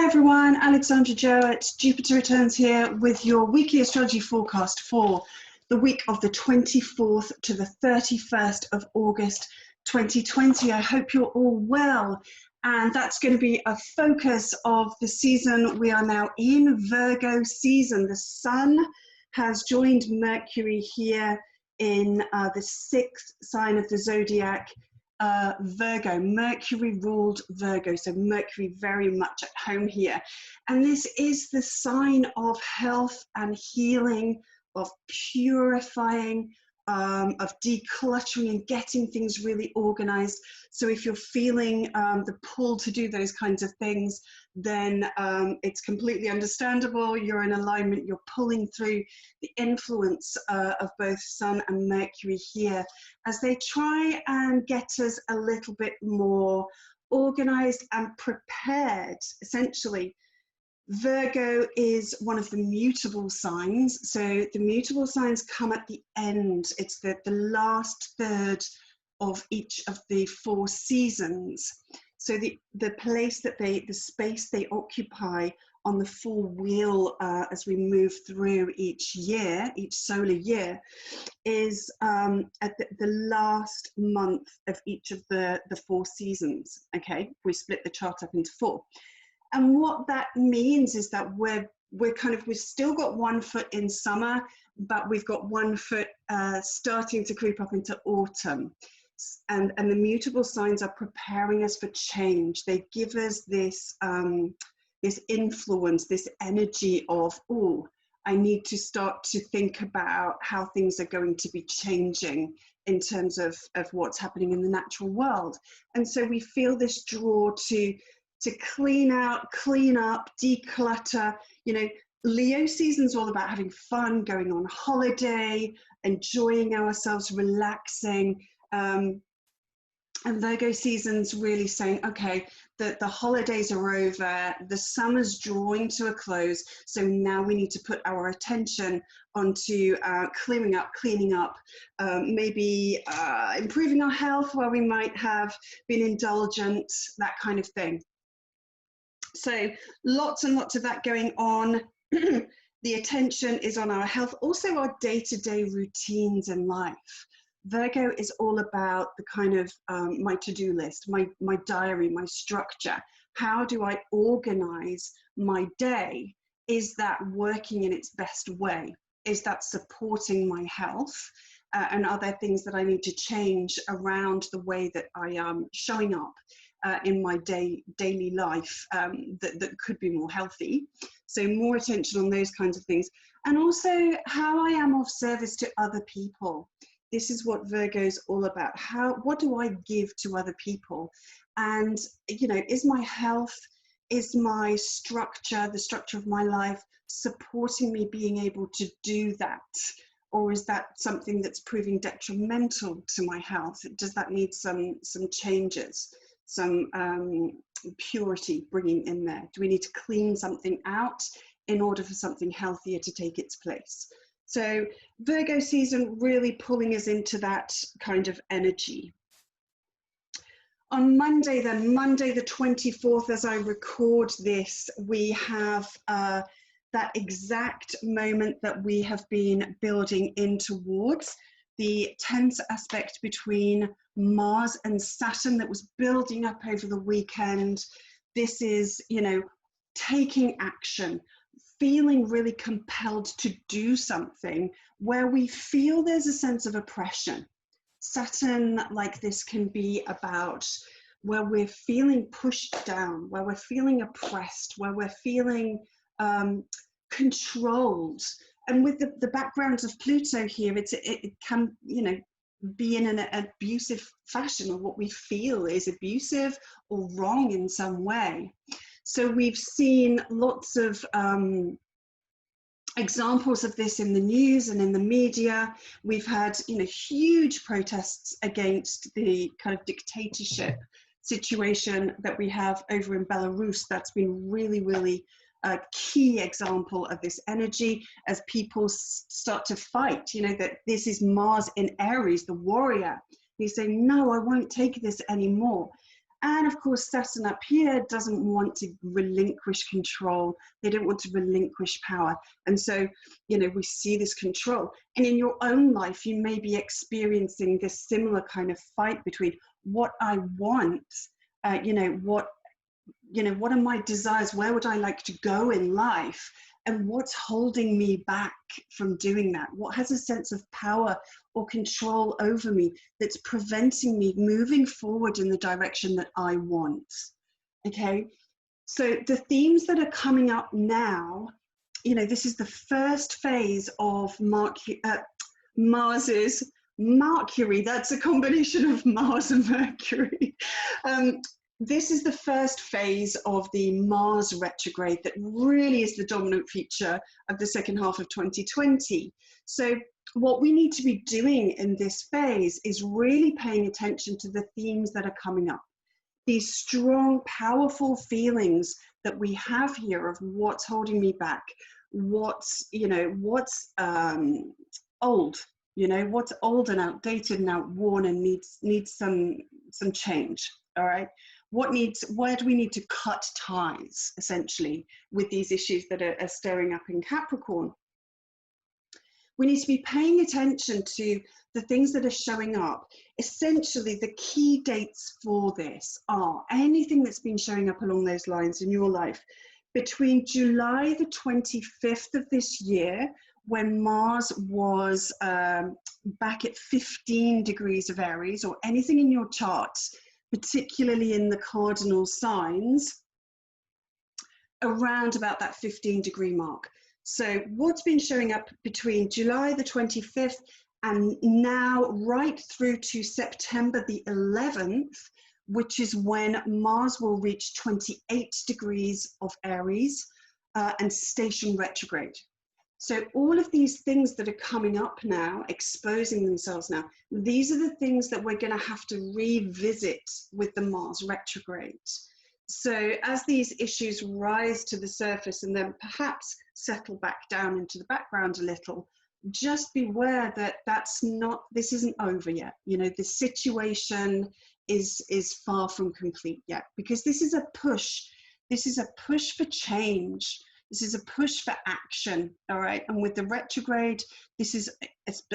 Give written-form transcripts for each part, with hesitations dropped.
everyone, Alexandra Jowett, Jupiter Returns here with your weekly astrology forecast for the week of the 24th to the 31st of August 2020. I hope you're all well, and that's going to be a focus of the season. We are now in Virgo season. The Sun has joined Mercury here in the sixth sign of the zodiac, Virgo. Mercury ruled Virgo, so Mercury very much at home here. And this is the sign of health and healing, of purifying, of decluttering and getting things really organized. So if you're feeling the pull to do those kinds of things, then it's completely understandable. You're in alignment, you're pulling through the influence of both Sun and Mercury here as they try and get us a little bit more organized and prepared. Essentially, Virgo is one of the mutable signs. So the mutable signs come at the end. It's the last third of each of the four seasons. So the place that the space they occupy on the full wheel as we move through each year, each solar year, is at the last month of each of the four seasons. Okay, we split the chart up into four. And what that means is that we've still got 1 foot in summer, but we've got 1 foot starting to creep up into autumn. And the mutable signs are preparing us for change. They give us this, this influence, this energy of, oh, I need to start to think about how things are going to be changing in terms of what's happening in the natural world. And so we feel this draw to clean out, clean up, declutter. You know, Leo season's all about having fun, going on holiday, enjoying ourselves, relaxing. And Virgo season's really saying, okay, the holidays are over, the summer's drawing to a close, so now we need to put our attention onto clearing up, cleaning up, maybe improving our health where we might have been indulgent, that kind of thing. So lots and lots of that going on. The attention is on our health, also our day-to-day routines in life. Virgo is all about the kind of my to-do list, my diary, my structure. How do I organize my day? Is that working in its best way? Is that supporting my health? And are there things that I need to change around the way that I am showing up in my daily life that could be more healthy? So more attention on those kinds of things. And also how I am of service to other people. This is what Virgo is all about. What do I give to other people? And, you know, is my health, is my structure, the structure of my life, supporting me being able to do that? Or is that something that's proving detrimental to my health? Does that need some changes, some purity bringing in there? Do we need to clean something out in order for something healthier to take its place? So Virgo season really pulling us into that kind of energy. On Monday then, Monday the 24th, as I record this, we have that exact moment that we have been building in towards, the tense aspect between Mars and Saturn that was building up over the weekend. This is, you know, taking action, feeling really compelled to do something where we feel there's a sense of oppression. Saturn like this can be about where we're feeling pushed down, where we're feeling oppressed, where we're feeling controlled. And with the background of Pluto here, it can, you know, be in an abusive fashion, or what we feel is abusive or wrong in some way. So we've seen lots of examples of this in the news and in the media. We've had, you know, huge protests against the kind of dictatorship situation that we have over in Belarus. That's been really, really a key example of this energy as people start to fight. You know, that this is Mars in Aries, the warrior. He's saying, no, I won't take this anymore. And of course, Saturn up here doesn't want to relinquish control. They don't want to relinquish power. And so, you know, we see this control. And in your own life, you may be experiencing this similar kind of fight between what I want, what are my desires? Where would I like to go in life? And what's holding me back from doing that? What has a sense of power or control over me that's preventing me moving forward in the direction that I want? Okay, so the themes that are coming up now, you know, this is the first phase of Mars's Mercury. That's a combination of Mars and Mercury. This is the first phase of the Mars retrograde that really is the dominant feature of the second half of 2020. So what we need to be doing in this phase is really paying attention to the themes that are coming up. These strong, powerful feelings that we have here of what's holding me back, what's old, what's old and outdated and outworn and needs some change. All right. Where do we need to cut ties, essentially, with these issues that are stirring up in Capricorn? We need to be paying attention to the things that are showing up. Essentially, the key dates for this are anything that's been showing up along those lines in your life between July the 25th of this year, when Mars was back at 15 degrees of Aries, or anything in your chart, particularly in the cardinal signs, around about that 15-degree mark. So what's been showing up between July the 25th and now right through to September the 11th, which is when Mars will reach 28 degrees of Aries and station retrograde. So all of these things that are coming up now, exposing themselves now, these are the things that we're going to have to revisit with the Mars retrograde. So as these issues rise to the surface and then perhaps settle back down into the background a little, just beware that this isn't over yet. You know, the situation is far from complete yet, because this is a push. This is a push for change. This is a push for action, all right? And with the retrograde, this is,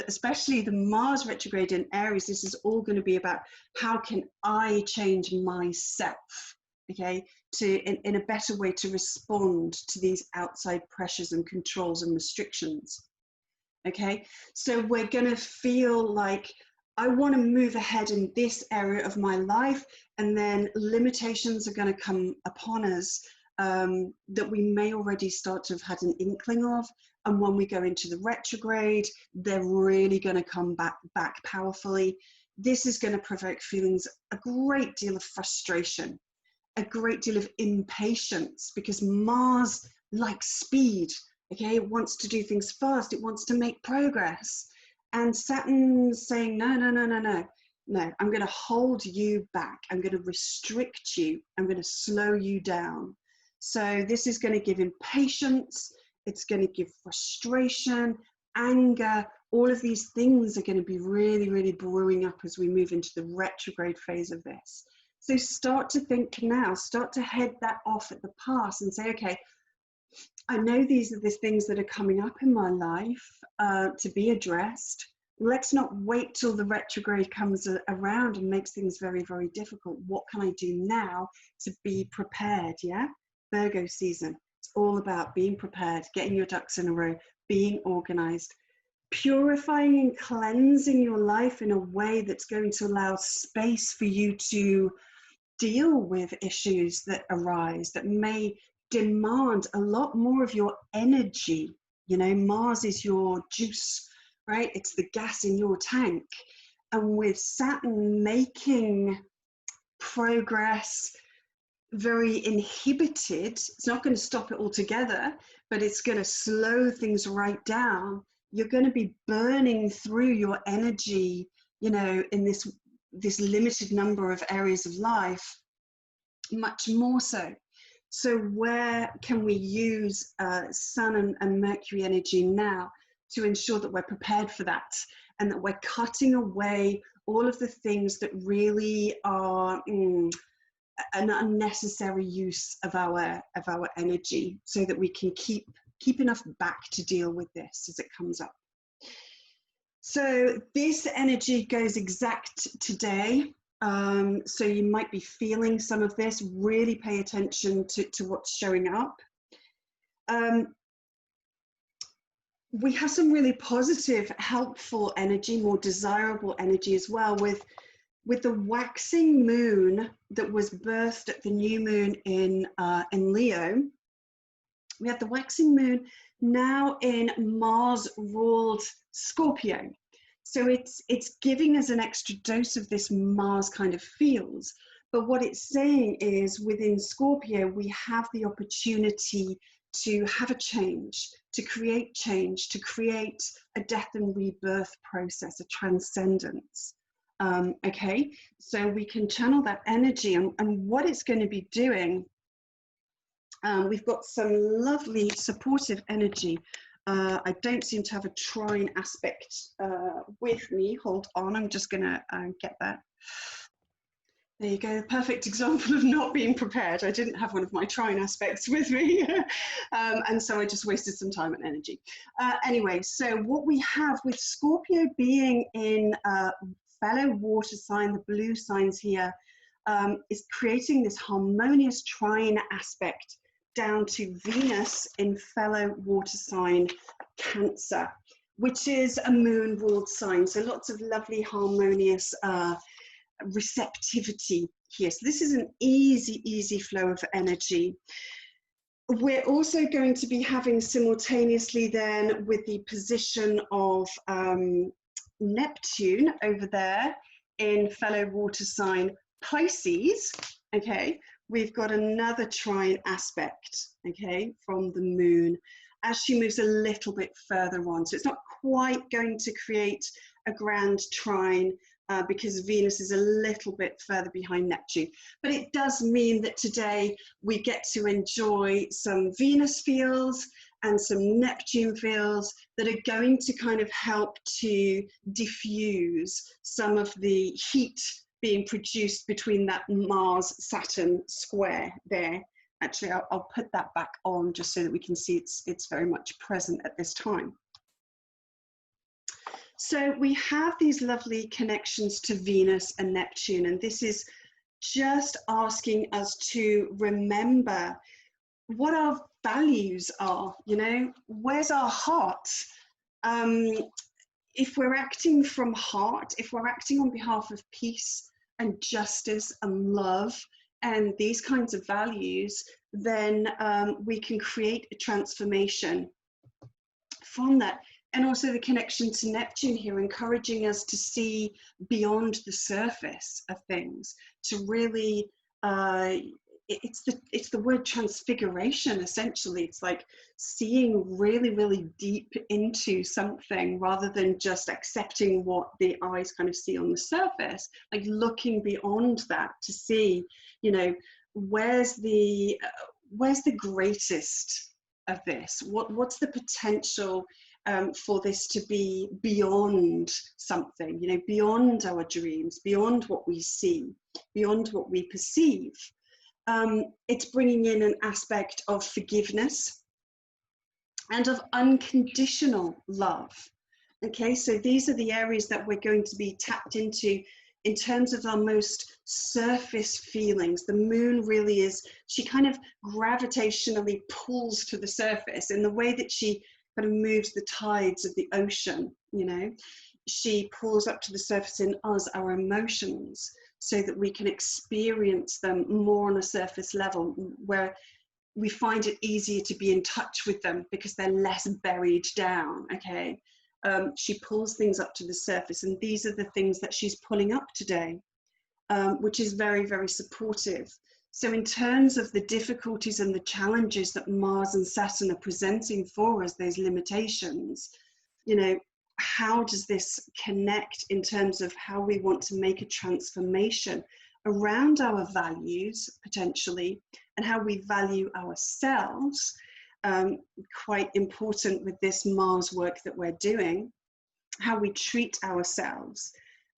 especially the Mars retrograde in Aries, this is all going to be about how can I change myself, okay, in a better way to respond to these outside pressures and controls and restrictions, okay? So we're going to feel like, I want to move ahead in this area of my life, and then limitations are going to come upon us that we may already start to have had an inkling of, and when we go into the retrograde, they're really going to come back powerfully. This is going to provoke feelings, a great deal of frustration, a great deal of impatience, because Mars likes speed, okay? It wants to do things fast, it wants to make progress, and Saturn's saying, no, I'm going to hold you back, I'm going to restrict you, I'm going to slow you down. So this is going to give impatience, it's going to give frustration, anger. All of these things are going to be really, really brewing up as we move into the retrograde phase of this. So start to think now, start to head that off at the pass and say, okay, I know these are the things that are coming up in my life to be addressed. Let's not wait till the retrograde comes around and makes things very, very difficult. What can I do now to be prepared, yeah? Virgo season, it's all about being prepared, getting your ducks in a row, being organized, purifying and cleansing your life in a way that's going to allow space for you to deal with issues that arise that may demand a lot more of your energy. You know, Mars is your juice, right? It's the gas in your tank. And with Saturn making progress very inhibited, it's not going to stop it altogether, but it's going to slow things right down. You're going to be burning through your energy, you know, in this limited number of areas of life, much more so. So where can we use Sun and Mercury energy now to ensure that we're prepared for that, and that we're cutting away all of the things that really are an unnecessary use of our energy, so that we can keep enough back to deal with this as it comes up. So this energy goes exact today. So you might be feeling some of this. Really pay attention to what's showing up. We have some really positive, helpful energy, more desirable energy as well, with the waxing moon that was birthed at the new moon in Leo. We have the waxing moon now in Mars-ruled Scorpio. So it's giving us an extra dose of this Mars kind of feels. But what it's saying is, within Scorpio, we have the opportunity to have a change, to create a death and rebirth process, a transcendence. Okay, so we can channel that energy, and what it's going to be doing, we've got some lovely supportive energy. I don't seem to have a trine aspect with me. Hold on, I'm just going to get that. There you go, perfect example of not being prepared. I didn't have one of my trine aspects with me, and so I just wasted some time and energy. Anyway, so what we have with Scorpio being in fellow water sign, the blue signs here, is creating this harmonious trine aspect down to Venus in fellow water sign Cancer, which is a moon-ruled sign. So lots of lovely harmonious receptivity here. So this is an easy flow of energy. We're also going to be having simultaneously then, with the position of Neptune over there in fellow water sign Pisces, okay, we've got another trine aspect, okay, from the moon as she moves a little bit further on. So it's not quite going to create a grand trine because Venus is a little bit further behind Neptune. But it does mean that today we get to enjoy some Venus feels and some Neptune feels that are going to kind of help to diffuse some of the heat being produced between that Mars-Saturn square there. Actually, I'll put that back on just so that we can see it's very much present at this time. So we have these lovely connections to Venus and Neptune, and this is just asking us to remember what our values are, you know, where's our heart? If we're acting from heart, if we're acting on behalf of peace and justice and love and these kinds of values, then we can create a transformation from that. And also the connection to Neptune here, encouraging us to see beyond the surface of things, to really, it's the word transfiguration, essentially. It's like seeing really deep into something rather than just accepting what the eyes kind of see on the surface, like looking beyond that to see, you know, where's the greatest of this? What's the potential for this to be beyond something, you know, beyond our dreams, beyond what we see, beyond what we perceive. It's bringing in an aspect of forgiveness and of unconditional love. Okay, so these are the areas that we're going to be tapped into in terms of our most surface feelings. The moon really is, she kind of gravitationally pulls to the surface in the way that she kind of moves the tides of the ocean, you know. She pulls up to the surface in us, our emotions, so that we can experience them more on a surface level, where we find it easier to be in touch with them because they're less buried down, okay. She pulls things up to the surface, and these are the things that she's pulling up today, which is very supportive. So in terms of the difficulties and the challenges that Mars and Saturn are presenting for us, those limitations, you know, how does this connect in terms of how we want to make a transformation around our values, potentially, and how we value ourselves? Quite important with this Mars work that we're doing, how we treat ourselves,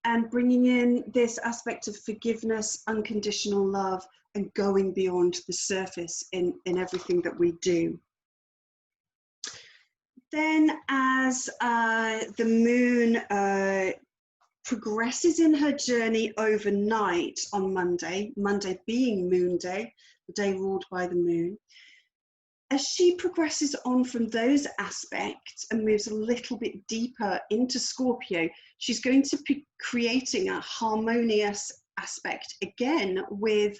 and bringing in this aspect of forgiveness, unconditional love, and going beyond the surface in everything that we do. Then as the moon progresses in her journey overnight on Monday, Monday being Moon Day, the day ruled by the moon, as she progresses on from those aspects and moves a little bit deeper into Scorpio, she's going to be creating a harmonious aspect again with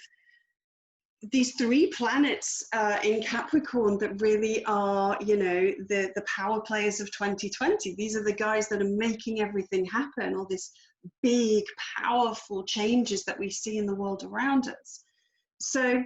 these three planets in Capricorn that really are, you know, the power players of 2020. These are the guys that are making everything happen, all these big, powerful changes that we see in the world around us. So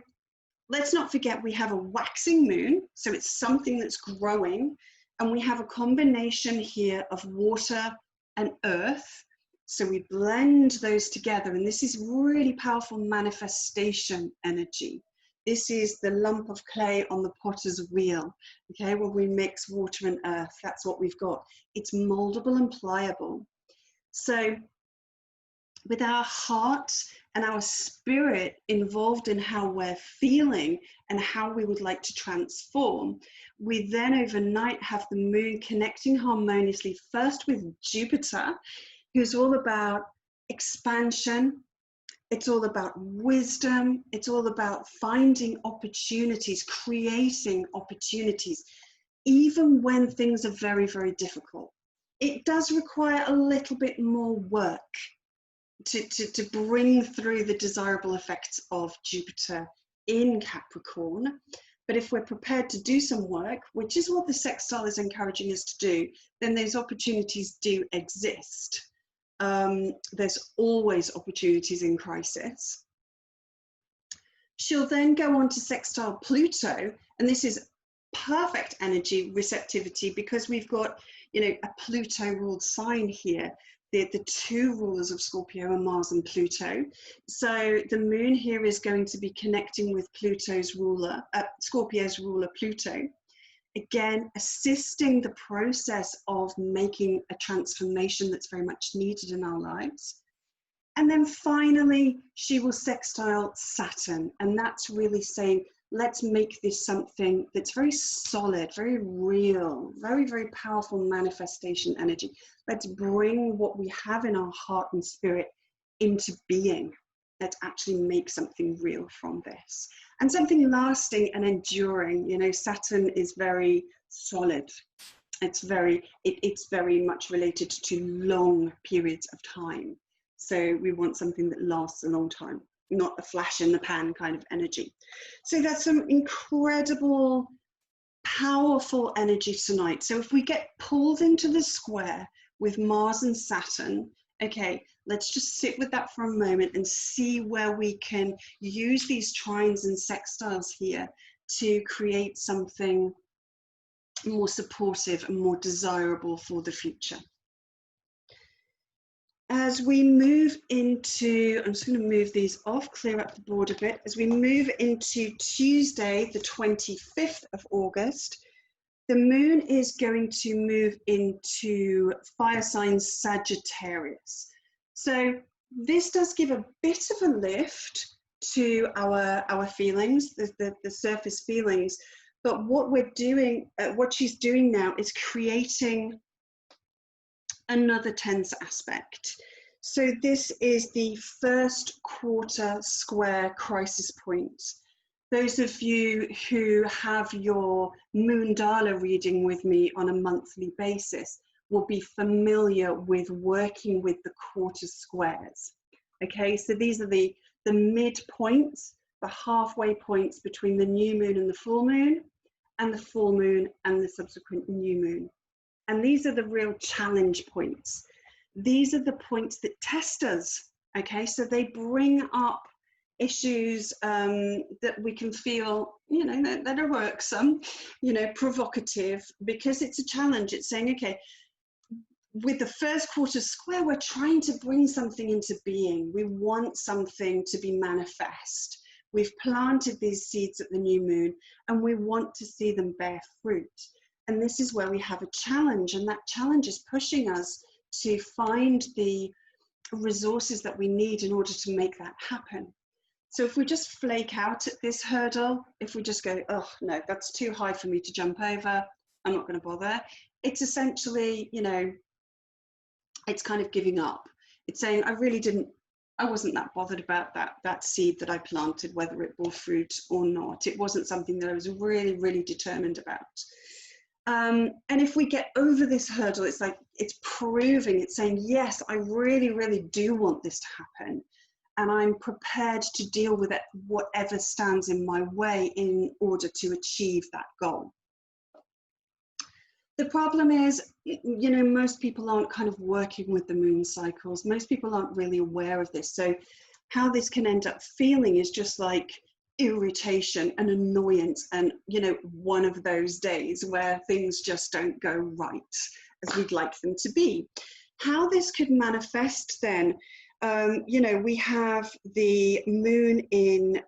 let's not forget we have a waxing moon, so it's something that's growing, and we have a combination here of water and earth. So we blend those together, and this is really powerful manifestation energy. This is the lump of clay on the potter's wheel, okay, where we mix water and earth. That's what we've got. It's moldable and pliable. So with our heart and our spirit involved in how we're feeling and how we would like to transform, we then overnight have the moon connecting harmoniously first with Jupiter, who's all about expansion. It's all about wisdom. It's all about finding opportunities, creating opportunities, even when things are very, very difficult. It does require a little bit more work to bring through the desirable effects of Jupiter in Capricorn. But if we're prepared to do some work, which is what the sextile is encouraging us to do, then those opportunities do exist. There's always opportunities in crisis. She'll then go on to sextile Pluto, and this is perfect energy receptivity because we've got, you know, a Pluto ruled sign here. The two rulers of Scorpio are Mars and Pluto. So the moon here is going to be connecting with Pluto's ruler, Scorpio's ruler Pluto. Again, assisting the process of making a transformation that's very much needed in our lives. And then finally, she will sextile Saturn. And that's really saying, let's make this something that's very solid, very real, very, very powerful manifestation energy. Let's bring what we have in our heart and spirit into being. Let's actually make something real from this. And something lasting and enduring. You know, Saturn is very solid. It's very much related to long periods of time. So we want something that lasts a long time, not a flash in the pan kind of energy. So that's some incredible, powerful energy tonight. So if we get pulled into the square with Mars and Saturn, okay, let's just sit with that for a moment and see where we can use these trines and sextiles here to create something more supportive and more desirable for the future. As we move into, I'm just going to move these off, clear up the board a bit. As we move into Tuesday, the 25th of August, the moon is going to move into fire sign Sagittarius. So this does give a bit of a lift to our feelings, the surface feelings. But what we're doing, what she's doing now is creating another tense aspect. So this is the first quarter square crisis point. Those of you who have your Moondala reading with me on a monthly basis will be familiar with working with the quarter squares. Okay, so these are the midpoints, the halfway points between the new moon and the full moon and the subsequent new moon. And these are the real challenge points. These are the points that test us, okay? So they bring up issues that we can feel, you know, that are irksome, you know, provocative, because it's a challenge. It's saying, okay, with the first quarter square, we're trying to bring something into being. We want something to be manifest. We've planted these seeds at the new moon, and we want to see them bear fruit. And this is where we have a challenge, and that challenge is pushing us to find the resources that we need in order to make that happen. So if we just flake out at this hurdle, if we just go, oh no, that's too high for me to jump over, I'm not going to bother. It's essentially, you know, it's kind of giving up. It's saying, I wasn't that bothered about that seed that I planted, whether it bore fruit or not. It wasn't something that I was really, really determined about. And if we get over this hurdle, it's like, it's proving, it's saying, yes, I really, really do want this to happen. And I'm prepared to deal with it, whatever stands in my way in order to achieve that goal. The problem is, you know, most people aren't kind of working with the moon cycles. Most people aren't really aware of this. So how this can end up feeling is just like irritation and annoyance and, you know, one of those days where things just don't go right as we'd like them to be. How this could manifest then, you know, we have the moon in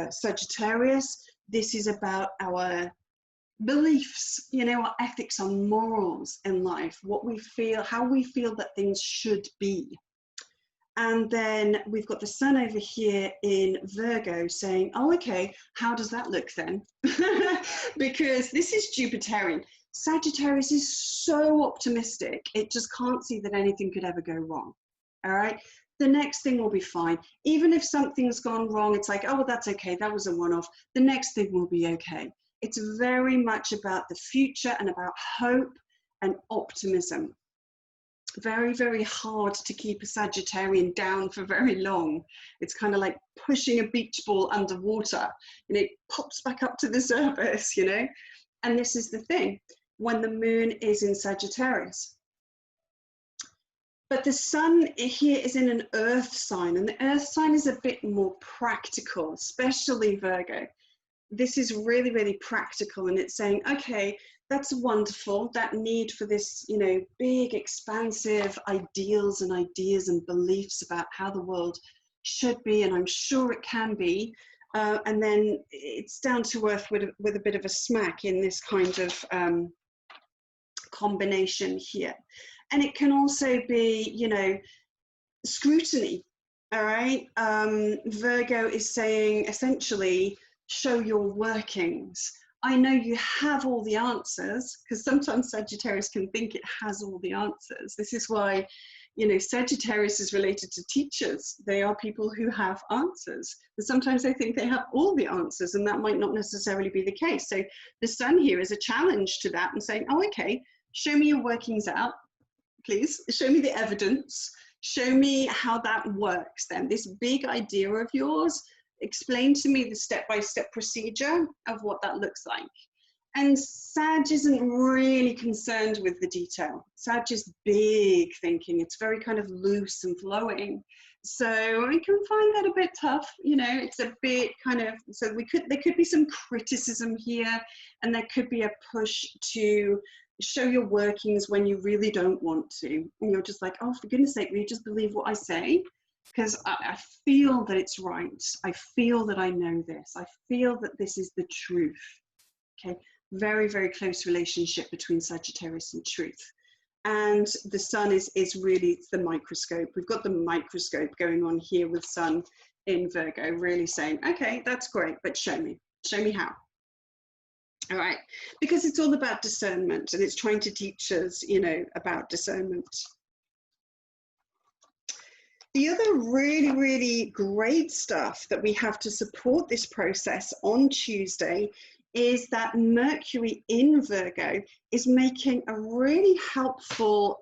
Sagittarius. This is about our beliefs, you know, our ethics, our morals in life, what we feel, how we feel that things should be. And then we've got the sun over here in Virgo saying, oh, okay, how does that look then? Because this is Jupiterian. Sagittarius is so optimistic, it just can't see that anything could ever go wrong. All right. The next thing will be fine. Even if something's gone wrong, it's like, oh, well, that's okay. That was a one-off. The next thing will be okay. It's very much about the future and about hope and optimism. Very, very hard to keep a Sagittarian down for very long. It's kind of like pushing a beach ball underwater and it pops back up to the surface, you know? And this is the thing, when the moon is in Sagittarius. But the sun here is in an earth sign, and the earth sign is a bit more practical, especially Virgo. This is really, really practical, and it's saying, okay, that's wonderful, that need for this, you know, big, expansive ideals and ideas and beliefs about how the world should be, and I'm sure it can be. And then it's down to earth with a bit of a smack in this kind of combination here. And it can also be, you know, scrutiny, all right? Virgo is saying, essentially, show your workings. I know you have all the answers, because sometimes Sagittarius can think it has all the answers. This is why, you know, Sagittarius is related to teachers. They are people who have answers. But sometimes they think they have all the answers, and that might not necessarily be the case. So the sun here is a challenge to that and saying, oh, okay, show me your workings out, please. Show me the evidence. Show me how that works then. This big idea of yours, explain to me the step-by-step procedure of what that looks like. And Sag isn't really concerned with the detail. Sag is big thinking. It's very kind of loose and flowing. So I can find that a bit tough. You know, it's a bit kind of, so there could be some criticism here, and there could be a push to show your workings when you really don't want to. And you're just like, oh, for goodness sake, will you just believe what I say? Because I feel that it's right. I feel that I know this. I feel that this is the truth. Okay, very, very close relationship between Sagittarius and truth. And the sun is really the microscope. We've got the microscope going on here with sun in Virgo, really saying, okay, that's great, but show me how. All right, because it's all about discernment, and it's trying to teach us, you know, about discernment. The other really, really great stuff that we have to support this process on Tuesday is that Mercury in Virgo is making a really helpful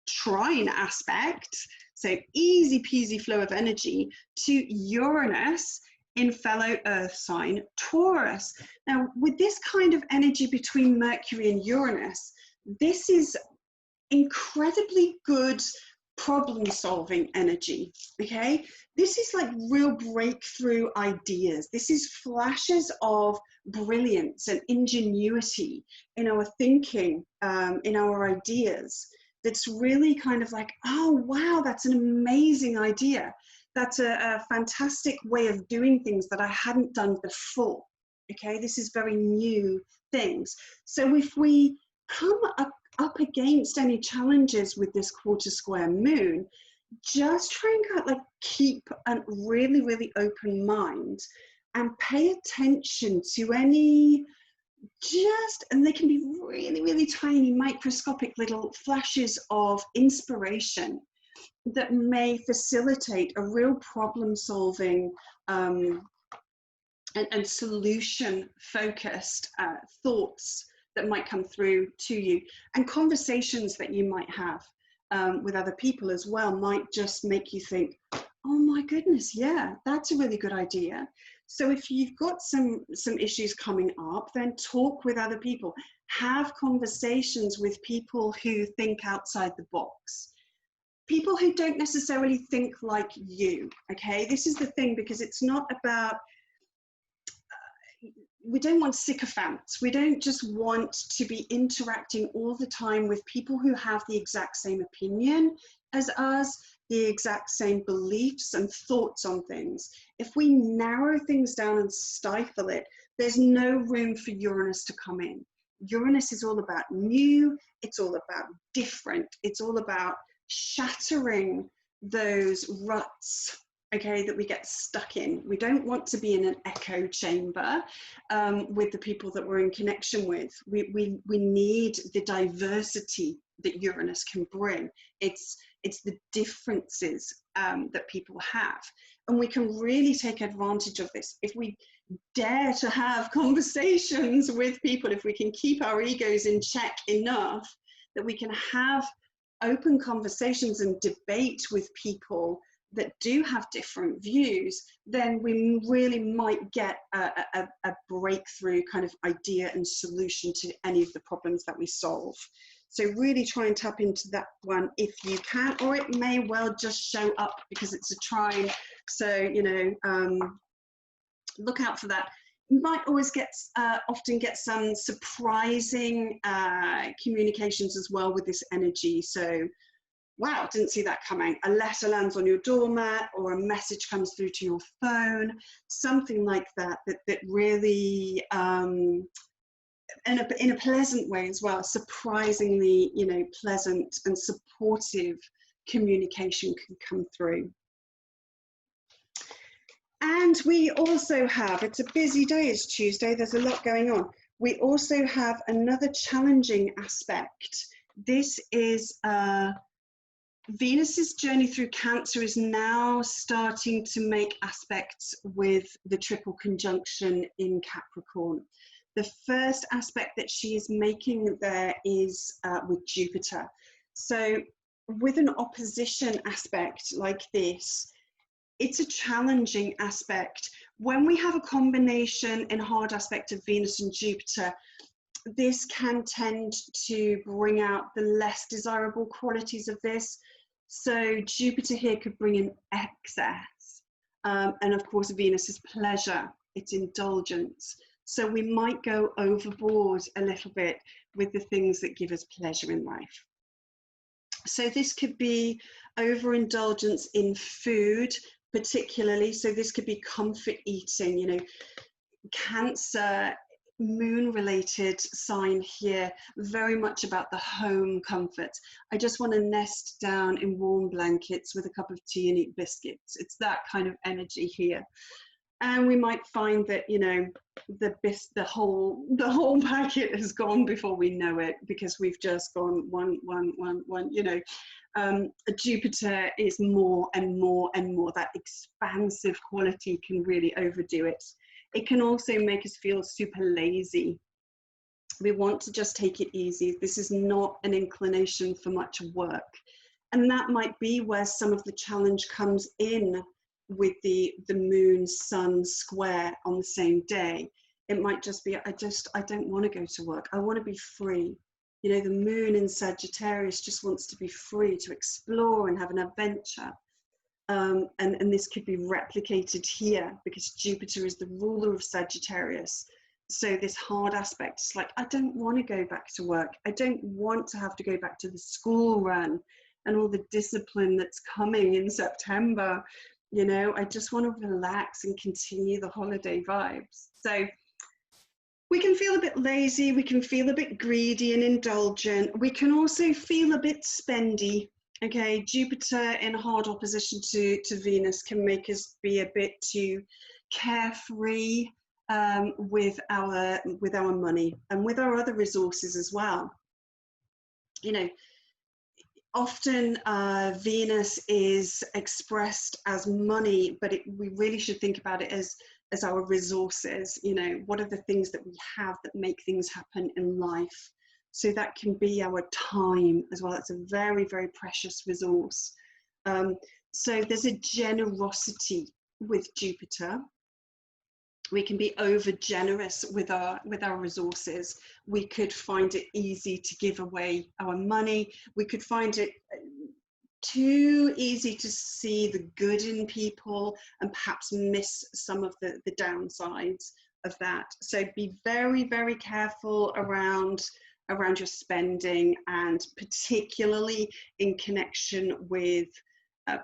trine aspect, so easy peasy flow of energy, to Uranus in fellow earth sign Taurus. Now, with this kind of energy between Mercury and Uranus, this is incredibly good problem-solving energy, okay? This is like real breakthrough ideas. This is flashes of brilliance and ingenuity in our thinking, in our ideas. That's really kind of like, oh, wow, that's an amazing idea. That's a fantastic way of doing things that I hadn't done before, okay? This is very new things. So if we come up against any challenges with this quarter square moon, just try and keep a really, really open mind and pay attention to any and they can be really, really tiny, microscopic little flashes of inspiration that may facilitate a real problem solving and solution focused thoughts that might come through to you, and conversations that you might have with other people as well might just make you think, oh my goodness, yeah, that's a really good idea. So if you've got some issues coming up, then talk with other people, have conversations with people who think outside the box, people who don't necessarily think like you. Okay, this is the thing, because it's not about, we don't want sycophants. We don't just want to be interacting all the time with people who have the exact same opinion as us, the exact same beliefs and thoughts on things. If we narrow things down and stifle it, there's no room for Uranus to come in. Uranus is all about new, it's all about different, it's all about shattering those ruts, okay, that we get stuck in. We don't want to be in an echo chamber with the people that we're in connection with. We need the diversity that Uranus can bring. It's the differences that people have. And we can really take advantage of this if we dare to have conversations with people, if we can keep our egos in check enough that we can have open conversations and debate with people that do have different views, then we really might get a breakthrough kind of idea and solution to any of the problems that we solve. So really try and tap into that one if you can, or it may well just show up because it's a trine. So, you know, look out for that. You might always often get some surprising communications as well with this energy. So, wow, didn't see that coming. A letter lands on your doormat, or a message comes through to your phone, something like that, that really, in a pleasant way as well, surprisingly, you know, pleasant and supportive communication can come through. And we also have, it's a busy day, it's Tuesday, there's a lot going on. We also have another challenging aspect. This is Venus's journey through Cancer is now starting to make aspects with the triple conjunction in Capricorn. The first aspect that she is making there is with Jupiter. So with an opposition aspect like this, it's a challenging aspect. When we have a combination and hard aspect of Venus and Jupiter, this can tend to bring out the less desirable qualities of this. So Jupiter here could bring in excess. And of course, Venus is pleasure, it's indulgence. So we might go overboard a little bit with the things that give us pleasure in life. So this could be overindulgence in food, particularly. So this could be comfort eating, you know, Cancer, moon related sign here, very much about the home comfort. I just want to nest down in warm blankets with a cup of tea and eat biscuits. It's that kind of energy here. And we might find that, you know, the whole packet has gone before we know it, because we've just gone one, you know. Jupiter is more and more and more. That expansive quality can really overdo it. It can also make us feel super lazy. We want to just take it easy. This is not an inclination for much work. And that might be where some of the challenge comes in with the moon sun square on the same day. It might just be, I don't want to go to work. I want to be free. You know, the moon in Sagittarius just wants to be free, to explore and have an adventure. And this could be replicated here because Jupiter is the ruler of Sagittarius. So this hard aspect is like, I don't want to go back to work. I don't want to have to go back to the school run and all the discipline that's coming in September. You know, I just want to relax and continue the holiday vibes. So we can feel a bit lazy. We can feel a bit greedy and indulgent. We can also feel a bit spendy. Okay, Jupiter in hard opposition to Venus can make us be a bit too carefree with our money and with our other resources as well. You know, often Venus is expressed as money, but we really should think about it as our resources. You know, what are the things that we have that make things happen in life? So that can be our time as well. It's a very, very precious resource. So there's a generosity with Jupiter. We can be over generous with our resources. We could find it easy to give away our money. We could find it too easy to see the good in people and perhaps miss some of the downsides of that. So be very, very careful around your spending, and particularly in connection with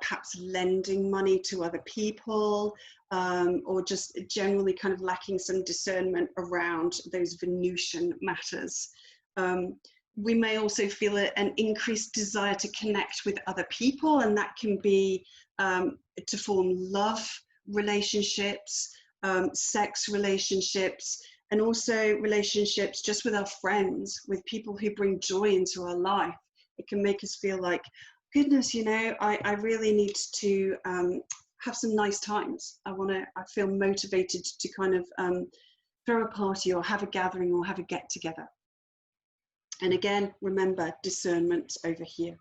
perhaps lending money to other people, or just generally kind of lacking some discernment around those Venusian matters. We may also feel an increased desire to connect with other people, and that can be to form love relationships, sex relationships, and also relationships just with our friends, with people who bring joy into our life. It can make us feel like, goodness, you know, I really need to have some nice times. I feel motivated to kind of throw a party or have a gathering or have a get together. And again, remember, discernment over here.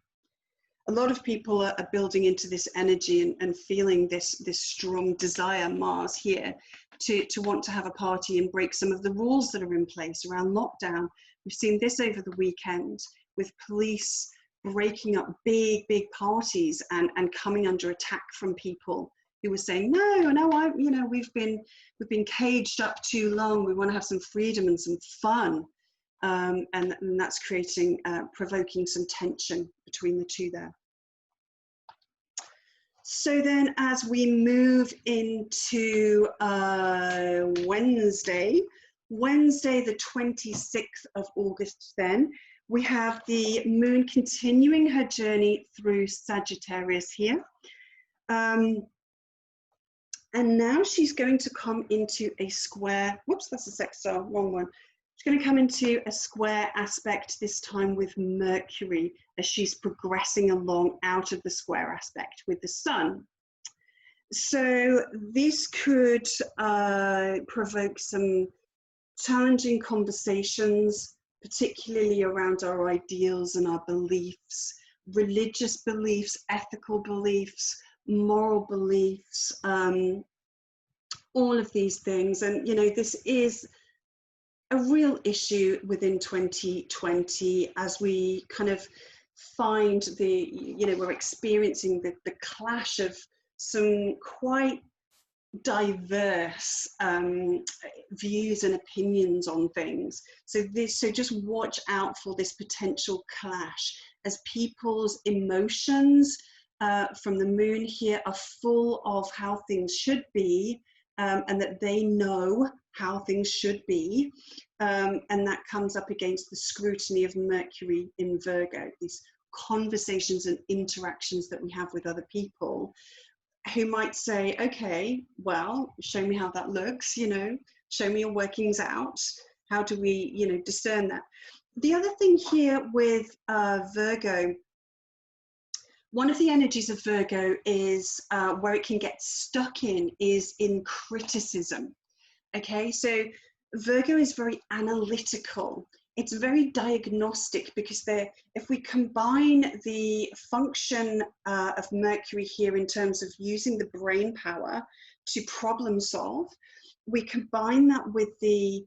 A lot of people are building into this energy and feeling this strong desire, Mars here, to want to have a party and break some of the rules that are in place around lockdown. We've seen this over the weekend with police breaking up big parties and coming under attack from people who were saying, no, we've been caged up too long. We want to have some freedom and some fun. And that's provoking some tension between the two there. So then as we move into Wednesday the 26th of August, then we have the moon continuing her journey through Sagittarius here. And now she's going to come into a square, whoops, that's a sextile, wrong one. She's going to come into a square aspect, this time with Mercury, as she's progressing along out of the square aspect with the Sun. So this could provoke some challenging conversations, particularly around our ideals and our beliefs, religious beliefs, ethical beliefs, moral beliefs, all of these things. And, you know, this is a real issue within 2020 as we kind of find we're experiencing the clash of some quite diverse views and opinions on things. So just watch out for this potential clash as people's emotions from the moon here are full of how things should be, and that they know how things should be, and that comes up against the scrutiny of Mercury in Virgo, these conversations and interactions that we have with other people who might say, okay, well, show me how that looks, you know, show me your workings out. How do we, you know, discern that? The other thing here with Virgo, one of the energies of Virgo is where it can get stuck is in criticism. Okay, so Virgo is very analytical. It's very diagnostic, because if we combine the function of Mercury here in terms of using the brain power to problem solve, we combine that with the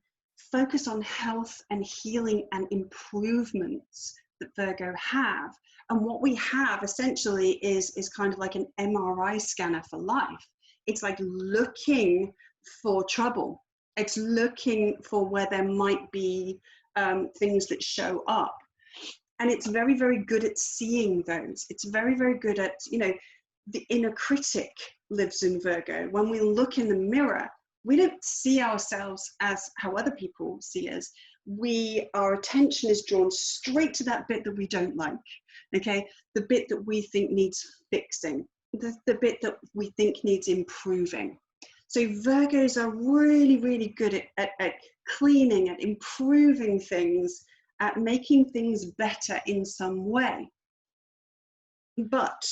focus on health and healing and improvements that Virgo have. And what we have essentially is kind of like an MRI scanner for life. It's like looking for trouble. It's looking for where there might be things that show up. And it's very, very good at seeing those. It's very, very good at, you know, the inner critic lives in Virgo. When we look in the mirror, we don't see ourselves as how other people see us. Our attention is drawn straight to that bit that we don't like, okay? The bit that we think needs fixing, the bit that we think needs improving. So Virgos are really, really good at cleaning, at improving things, at making things better in some way. But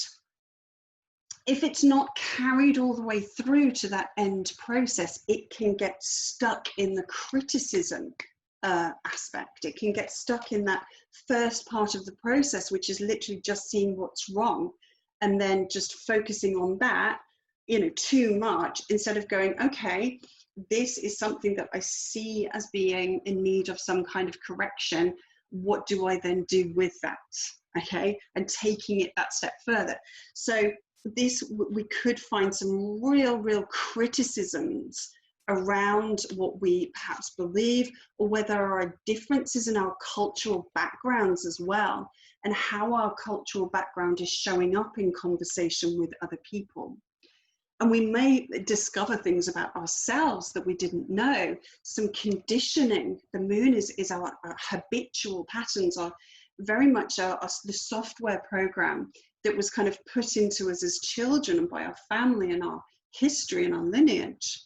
if it's not carried all the way through to that end process, it can get stuck in the criticism aspect. It can get stuck in that first part of the process, which is literally just seeing what's wrong and then just focusing on that, you know, too much, instead of going, okay, this is something that I see as being in need of some kind of correction. What do I then do with that? Okay, and taking it that step further. So we could find some real criticisms around what we perhaps believe, or whether there are differences in our cultural backgrounds as well, and how our cultural background is showing up in conversation with other people. And we may discover things about ourselves that we didn't know, some conditioning. The moon is our habitual patterns, are very much the software program that was kind of put into us as children and by our family and our history and our lineage.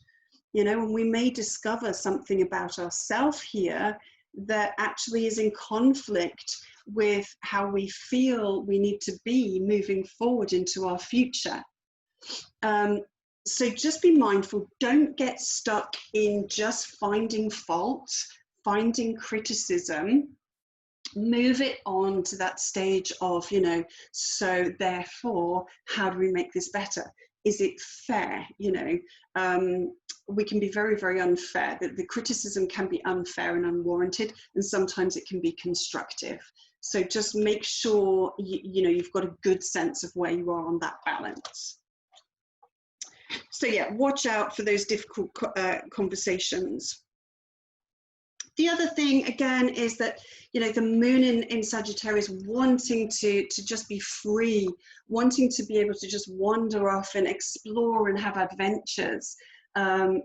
You know, and we may discover something about ourselves here that actually is in conflict with how we feel we need to be moving forward into our future. So just be mindful, don't get stuck in just finding fault, finding criticism. Move it on to that stage of, you know, so therefore, how do we make this better? Is it fair? You know, we can be very unfair. The criticism can be unfair and unwarranted, and sometimes it can be constructive. So just make sure, you know, you've got a good sense of where you are on that balance. So yeah, watch out for those difficult conversations. The other thing, again, is that, you know, the moon in Sagittarius wanting to just be free, wanting to be able to just wander off and explore and have adventures, and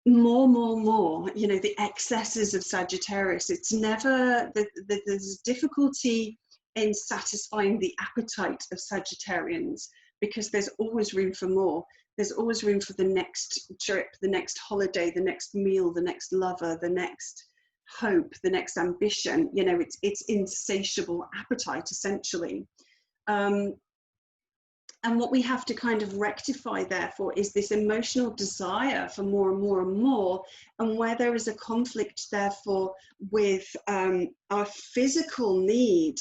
more, you know, the excesses of Sagittarius. It's never, there's difficulty in satisfying the appetite of Sagittarians, because there's always room for more. There's always room for the next trip, the next holiday, the next meal, the next lover, the next hope, the next ambition. You know, it's insatiable appetite, essentially. And what we have to kind of rectify, therefore, is this emotional desire for more and more and more, and where there is a conflict, therefore, with our physical need.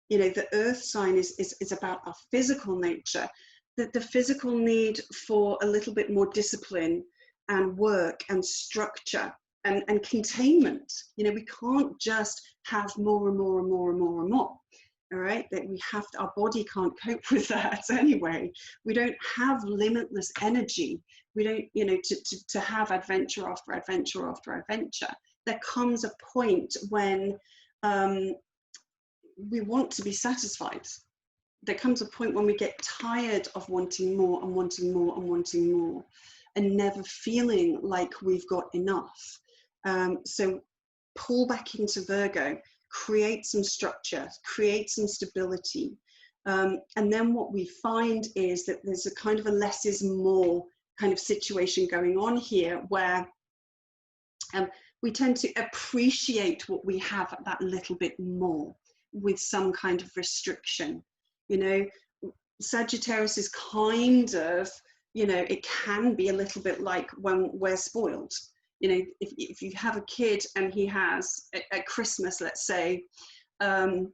You know, the earth sign is about our physical nature. The physical need for a little bit more discipline and work and structure and containment. You know, we can't just have more and more and more and more and more. All right, that we have to, our body can't cope with that anyway. We don't have limitless energy. We don't, you know, to have adventure after adventure after adventure. There comes a point when we want to be satisfied. There comes a point when we get tired of wanting more and wanting more and wanting more, and never feeling like we've got enough. So pull back into Virgo, create some structure, create some stability. And then what we find is that there's a kind of a less is more kind of situation going on here, where we tend to appreciate what we have that little bit more, with some kind of restriction. You know, Sagittarius is kind of, you know, it can be a little bit like when we're spoiled. You know, if you have a kid and he has at Christmas, let's say, and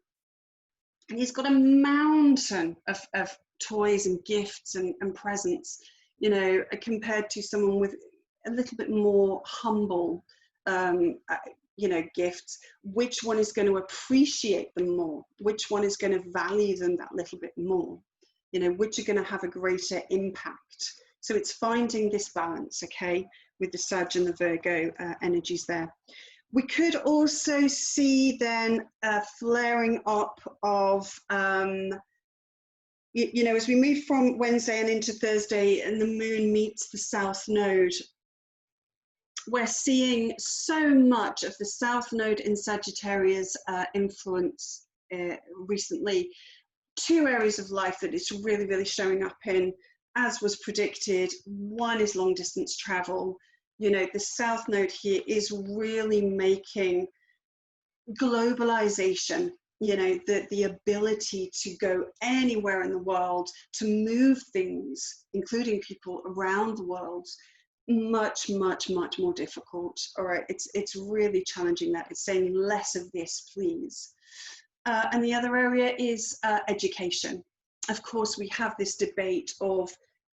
he's got a mountain of toys and gifts and presents, you know, compared to someone with a little bit more humble, you know, gifts, which one is going to appreciate them more? Which one is going to value them that little bit more? You know, which are going to have a greater impact? So it's finding this balance, okay, with the Sag and the Virgo energies there. We could also see then a flaring up of, you know, as we move from Wednesday and into Thursday and the moon meets the south node, we're seeing so much of the south node in Sagittarius influence recently. Two areas of life that it's really, really showing up in, as was predicted. One is long distance travel. You know, the south node here is really making globalization, you know, the ability to go anywhere in the world, to move things, including people around the world, much more difficult. All right, it's really challenging that. It's saying less of this, please. And the other area is education. Of course, we have this debate of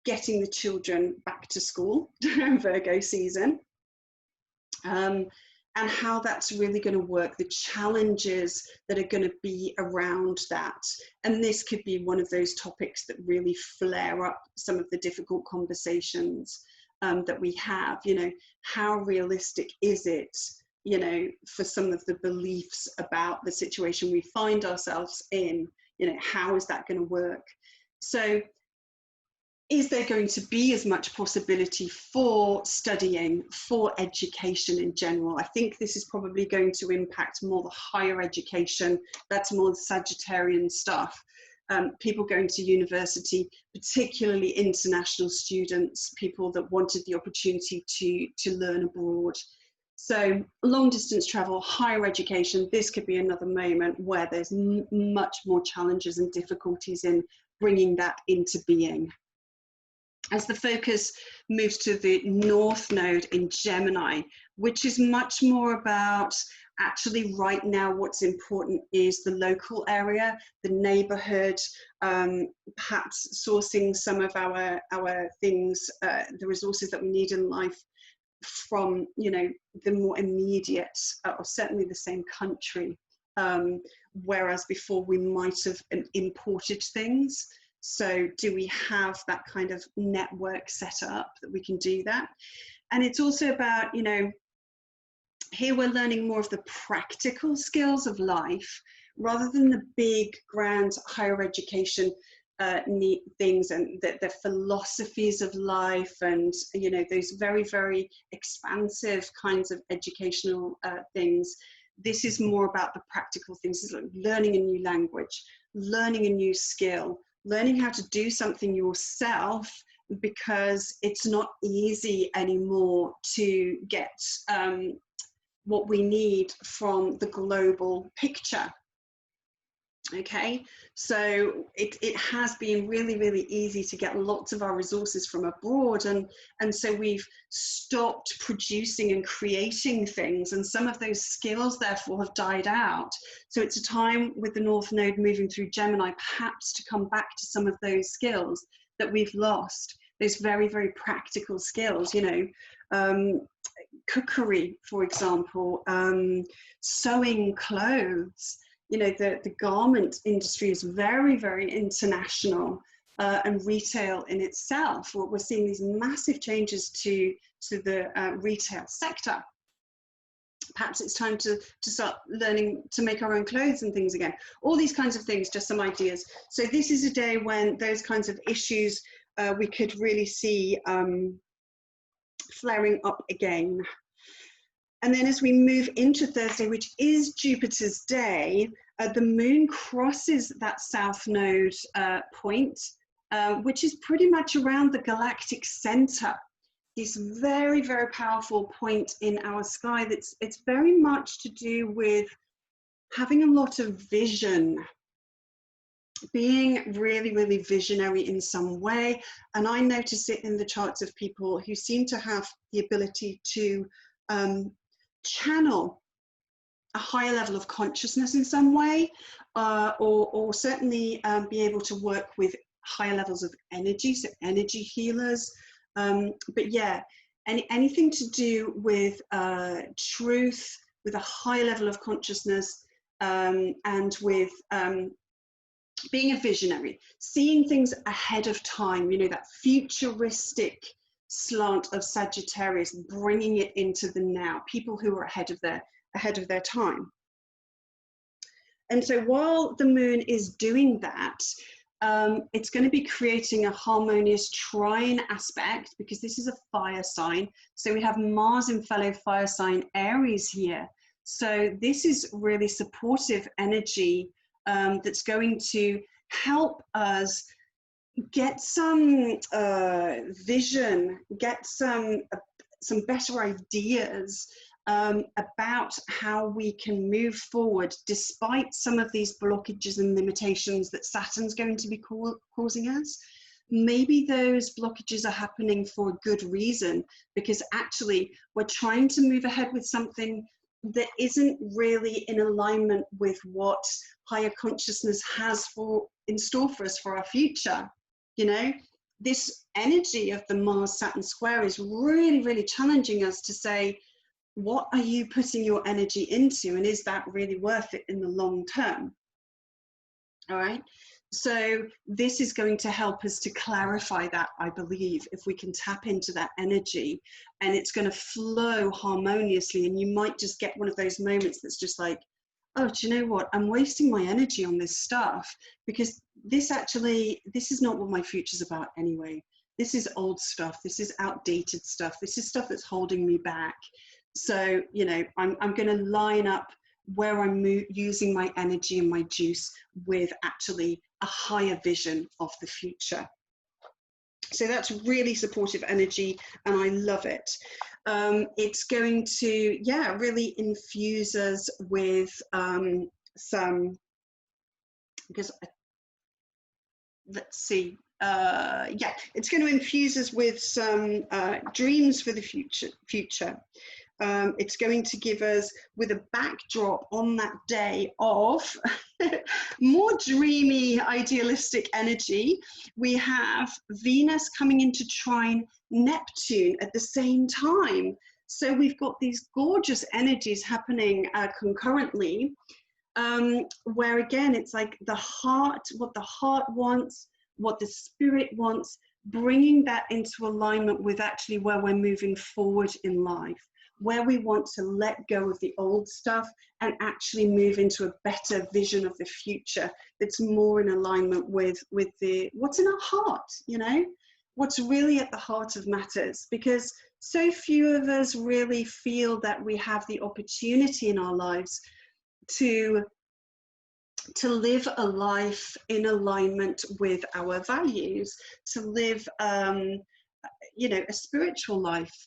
getting the children back to school during Virgo season, and how that's really going to work, the challenges that are going to be around that. And this could be one of those topics that really flare up some of the difficult conversations that we have. You know, how realistic is it, you know, for some of the beliefs about the situation we find ourselves in? You know, how is that going to work? So is there going to be as much possibility for studying, for education in general? I think this is probably going to impact more the higher education. That's more the Sagittarian stuff. People going to university, particularly international students, people that wanted the opportunity to learn abroad. So long distance travel, higher education, this could be another moment where there's much more challenges and difficulties in bringing that into being. As the focus moves to the North Node in Gemini, which is much more about actually right now what's important is the local area, the neighborhood, perhaps sourcing some of our things, the resources that we need in life from, you know, the more immediate, or certainly the same country, whereas before we might have imported things. So do we have that kind of network set up that we can do that? And it's also about, you know, here we're learning more of the practical skills of life rather than the big, grand higher education neat things and the philosophies of life and, you know, those very, very expansive kinds of educational things. This is more about the practical things. It's like learning a new language, learning a new skill, learning how to do something yourself, because it's not easy anymore to get what we need from the global picture. Okay, so it has been really, really easy to get lots of our resources from abroad, and so we've stopped producing and creating things, and some of those skills therefore have died out. So it's a time with the North Node moving through Gemini perhaps to come back to some of those skills that we've lost, those very, very practical skills, you know, cookery, for example, sewing clothes. You know, the garment industry is very, very international, and retail in itself. We're seeing these massive changes to the retail sector. Perhaps it's time to start learning to make our own clothes and things again. All these kinds of things, just some ideas. So this is a day when those kinds of issues we could really see flaring up again. And then as we move into Thursday, which is Jupiter's day, the moon crosses that south node point, which is pretty much around the galactic center. This very, very powerful point in our sky it's very much to do with having a lot of vision, being really, really visionary in some way. And I notice it in the charts of people who seem to have the ability to channel a higher level of consciousness in some way, or certainly be able to work with higher levels of energy, so energy healers. But yeah, anything to do with truth, with a high level of consciousness, and with being a visionary, seeing things ahead of time, you know, that futuristic slant of Sagittarius, bringing it into the now, people who are ahead of their time. And so while the moon is doing that, It's going to be creating a harmonious trine aspect, because this is a fire sign. So we have Mars in fellow fire sign Aries here. So this is really supportive energy that's going to help us get some vision, get some better ideas about how we can move forward despite some of these blockages and limitations that Saturn's going to be causing us. Maybe those blockages are happening for a good reason, because actually we're trying to move ahead with something that isn't really in alignment with what higher consciousness has in store for us for our future. You know, this energy of the Mars-Saturn square is really, really challenging us to say, what are you putting your energy into, and is that really worth it in the long term? All right. So this is going to help us to clarify that, I believe, if we can tap into that energy, and it's going to flow harmoniously. And you might just get one of those moments that's just like, oh, do you know what? I'm wasting my energy on this stuff, because this is not what my future's about anyway. This is old stuff. This is outdated stuff. This is stuff that's holding me back. So, you know, I'm going to line up where I'm using my energy and my juice with actually a higher vision of the future. So that's really supportive energy, and I love it. It's going to, yeah, really infuse us with some, because let's see, yeah, it's going to infuse us with some dreams for the future. It's going to give us, with a backdrop on that day of more dreamy, idealistic energy, we have Venus coming into trine Neptune at the same time. So we've got these gorgeous energies happening concurrently, where again, it's like the heart, what the heart wants, what the spirit wants, bringing that into alignment with actually where we're moving forward in life, where we want to let go of the old stuff and actually move into a better vision of the future that's more in alignment with what's in our heart, you know, what's really at the heart of matters. Because so few of us really feel that we have the opportunity in our lives to live a life in alignment with our values, to live, you know, a spiritual life,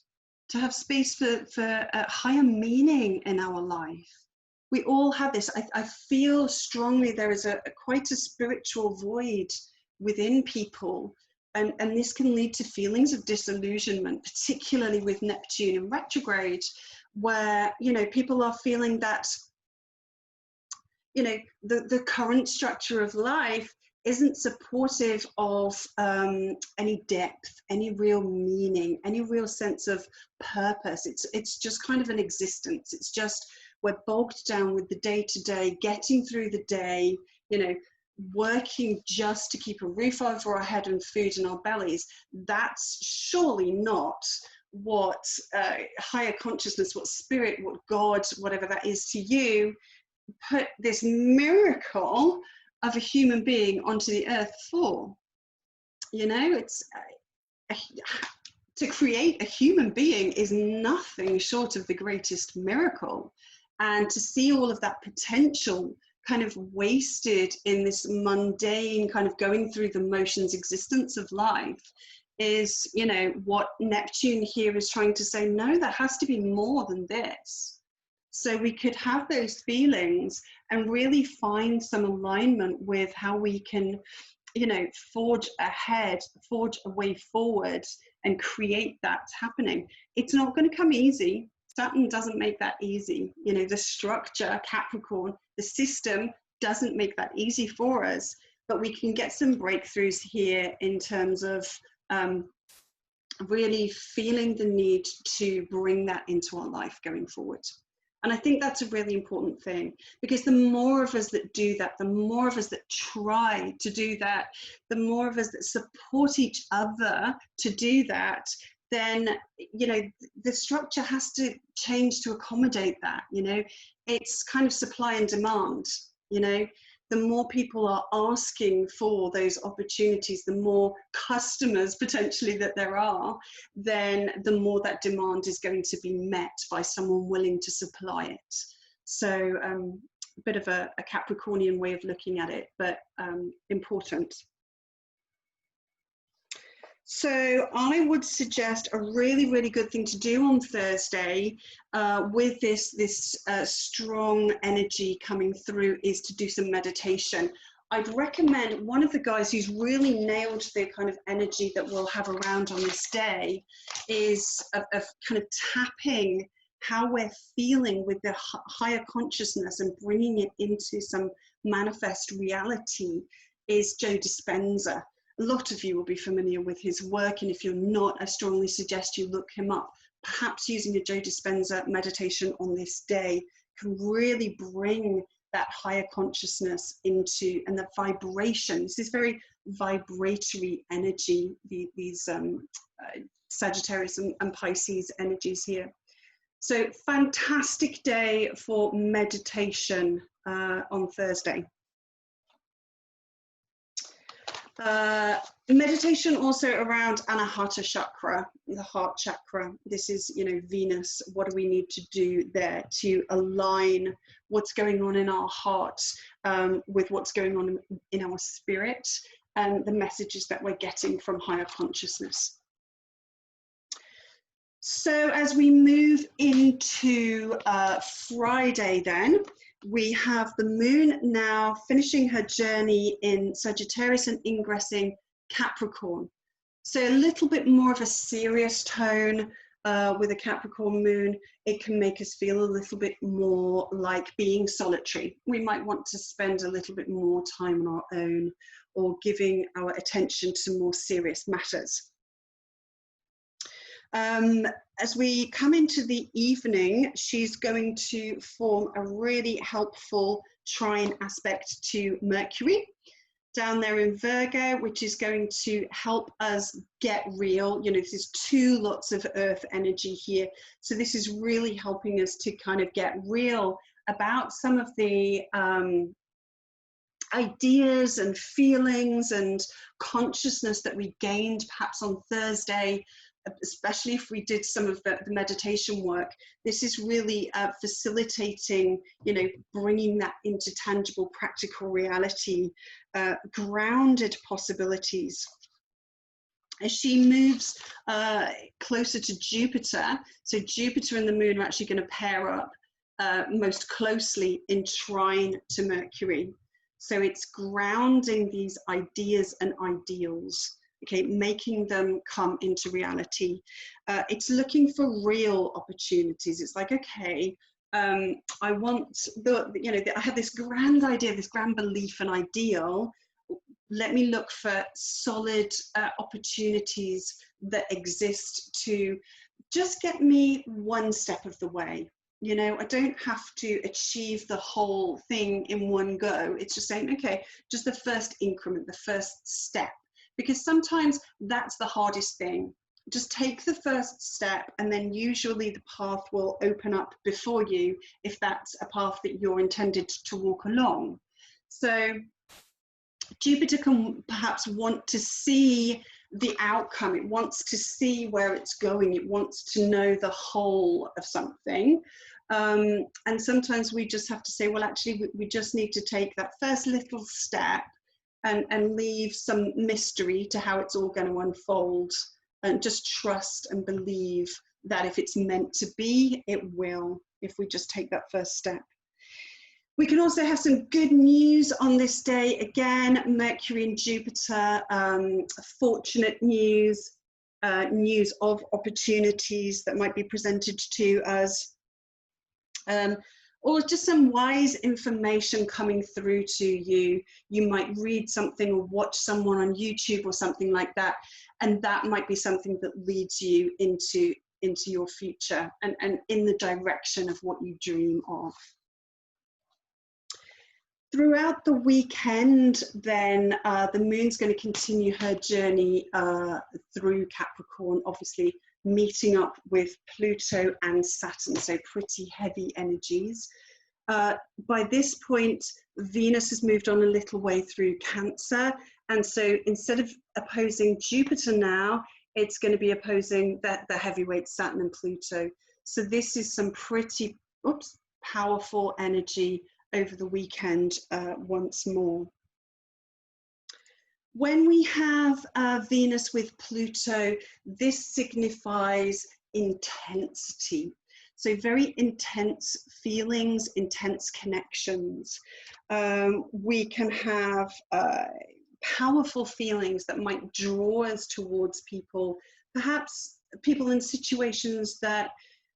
to have space for a higher meaning in our life. We all have this. I feel strongly there is quite a spiritual void within people, and this can lead to feelings of disillusionment, particularly with Neptune in retrograde, where, you know, people are feeling that, you know, the current structure of life isn't supportive of any depth, any real meaning, any real sense of purpose. It's just kind of an existence. It's just, we're bogged down with the day-to-day, getting through the day, you know, working just to keep a roof over our head and food in our bellies. That's surely not what higher consciousness, what spirit, what God, whatever that is to you, put this miracle of a human being onto the earth for. You know, it's to create a human being is nothing short of the greatest miracle, and to see all of that potential kind of wasted in this mundane kind of going through the motions existence of life is, you know, what Neptune here is trying to say. No, there has to be more than this. So we could have those feelings and really find some alignment with how we can, you know, forge ahead, forge a way forward and create that happening. It's not going to come easy. Saturn doesn't make that easy. You know, the structure, Capricorn, the system doesn't make that easy for us, but we can get some breakthroughs here in terms of really feeling the need to bring that into our life going forward. And I think that's a really important thing, because the more of us that do that, the more of us that try to do that, the more of us that support each other to do that, then, you know, the structure has to change to accommodate that. You know, it's kind of supply and demand. You know, the more people are asking for those opportunities, the more customers potentially that there are, then the more that demand is going to be met by someone willing to supply it. So a bit of a Capricornian way of looking at it, but important. So I would suggest a really, really good thing to do on Thursday with this strong energy coming through is to do some meditation. I'd recommend one of the guys who's really nailed the kind of energy that we'll have around on this day is of kind of tapping how we're feeling with the higher consciousness and bringing it into some manifest reality is Joe Dispenza. A lot of you will be familiar with his work, and if you're not, I strongly suggest you look him up. Perhaps using a Joe Dispenza meditation on this day can really bring that higher consciousness into, and the vibration. This is very vibratory energy, these Sagittarius and Pisces energies here. So fantastic day for meditation on Thursday. Meditation also around Anahata chakra, the heart chakra. This is, you know, Venus. What do we need to do there to align what's going on in our heart with what's going on in our spirit and the messages that we're getting from higher consciousness. So as we move into Friday then, we have the moon now finishing her journey in Sagittarius and ingressing Capricorn. So a little bit more of a serious tone with a Capricorn moon. It can make us feel a little bit more like being solitary. We might want to spend a little bit more time on our own or giving our attention to more serious matters. As we come into the evening, she's going to form a really helpful trine aspect to Mercury down there in Virgo, which is going to help us get real. You know, this is lots of earth energy here. So this is really helping us to kind of get real about some of the ideas and feelings and consciousness that we gained perhaps on Thursday, especially if we did some of the meditation work. This is really facilitating, you know, bringing that into tangible, practical reality, grounded possibilities. As she moves closer to Jupiter, so Jupiter and the moon are actually going to pair up most closely in trine to Mercury. So it's grounding these ideas and ideals. Okay, making them come into reality. It's looking for real opportunities. It's like, okay, I want I have this grand idea, this grand belief and ideal. Let me look for solid opportunities that exist to just get me one step of the way. You know, I don't have to achieve the whole thing in one go. It's just saying, okay, just the first increment, the first step. Because sometimes that's the hardest thing. Just take the first step and then usually the path will open up before you if that's a path that you're intended to walk along. So Jupiter can perhaps want to see the outcome. It wants to see where it's going. It wants to know the whole of something. And sometimes we just have to say, well, actually, we just need to take that first little step and leave some mystery to how it's all going to unfold, and just trust and believe that if it's meant to be, it will, if we just take that first step. We can also have some good news on this day. Again, Mercury and Jupiter, fortunate news, news of opportunities that might be presented to us. Or just some wise information coming through to you. You might read something or watch someone on YouTube or something like that, and that might be something that leads you into your future and in the direction of what you dream of. Throughout the weekend, then, the moon's going to continue her journey through Capricorn, obviously meeting up with Pluto and Saturn, so pretty heavy energies. By this point, Venus has moved on a little way through Cancer. And so instead of opposing Jupiter now, it's going to be opposing the heavyweight Saturn and Pluto. So this is some pretty powerful energy over the weekend once more. When we have Venus with Pluto, this signifies intensity. So very intense feelings, intense connections. We can have powerful feelings that might draw us towards people, perhaps people in situations that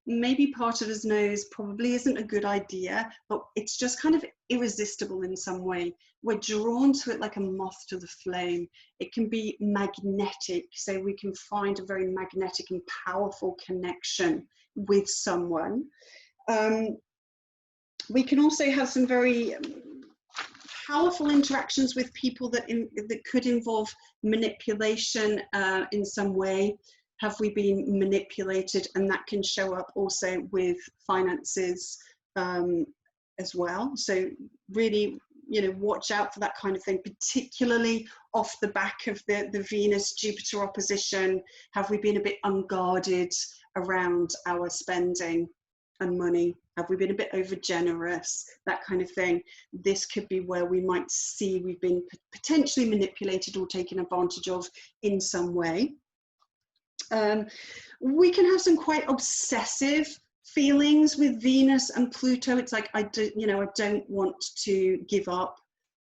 maybe part of us knows probably isn't a good idea, but it's just kind of irresistible in some way. We're drawn to it like a moth to the flame. It can be magnetic, so we can find a very magnetic and powerful connection with someone. We can also have some very powerful interactions with people that could involve manipulation in some way. Have we been manipulated? And that can show up also with finances as well. So really, you know, watch out for that kind of thing, particularly off the back of the Venus-Jupiter opposition. Have we been a bit unguarded around our spending and money? Have we been a bit over generous? That kind of thing. This could be where we might see we've been potentially manipulated or taken advantage of in some way. We can have some quite obsessive feelings with Venus and Pluto. It's like, I don't want to give up.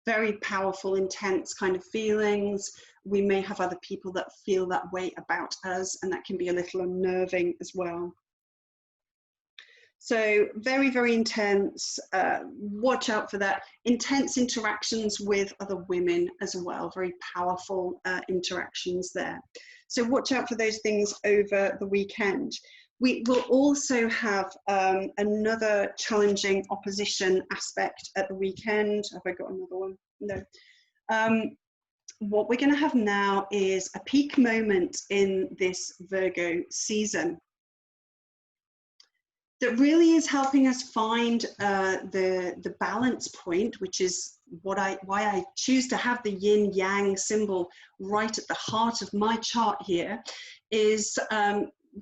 Very powerful, intense kind of feelings. We may have other people that feel that way about us, and that can be a little unnerving as well. So very, very intense. Watch out for that. Intense interactions with other women as well. Very powerful interactions there. So watch out for those things over the weekend. We will also have another challenging opposition aspect at the weekend. Have I got another one? No. What we're going to have now is a peak moment in this Virgo season that really is helping us find the balance point, which is why I choose to have the yin yang symbol right at the heart of my chart here, is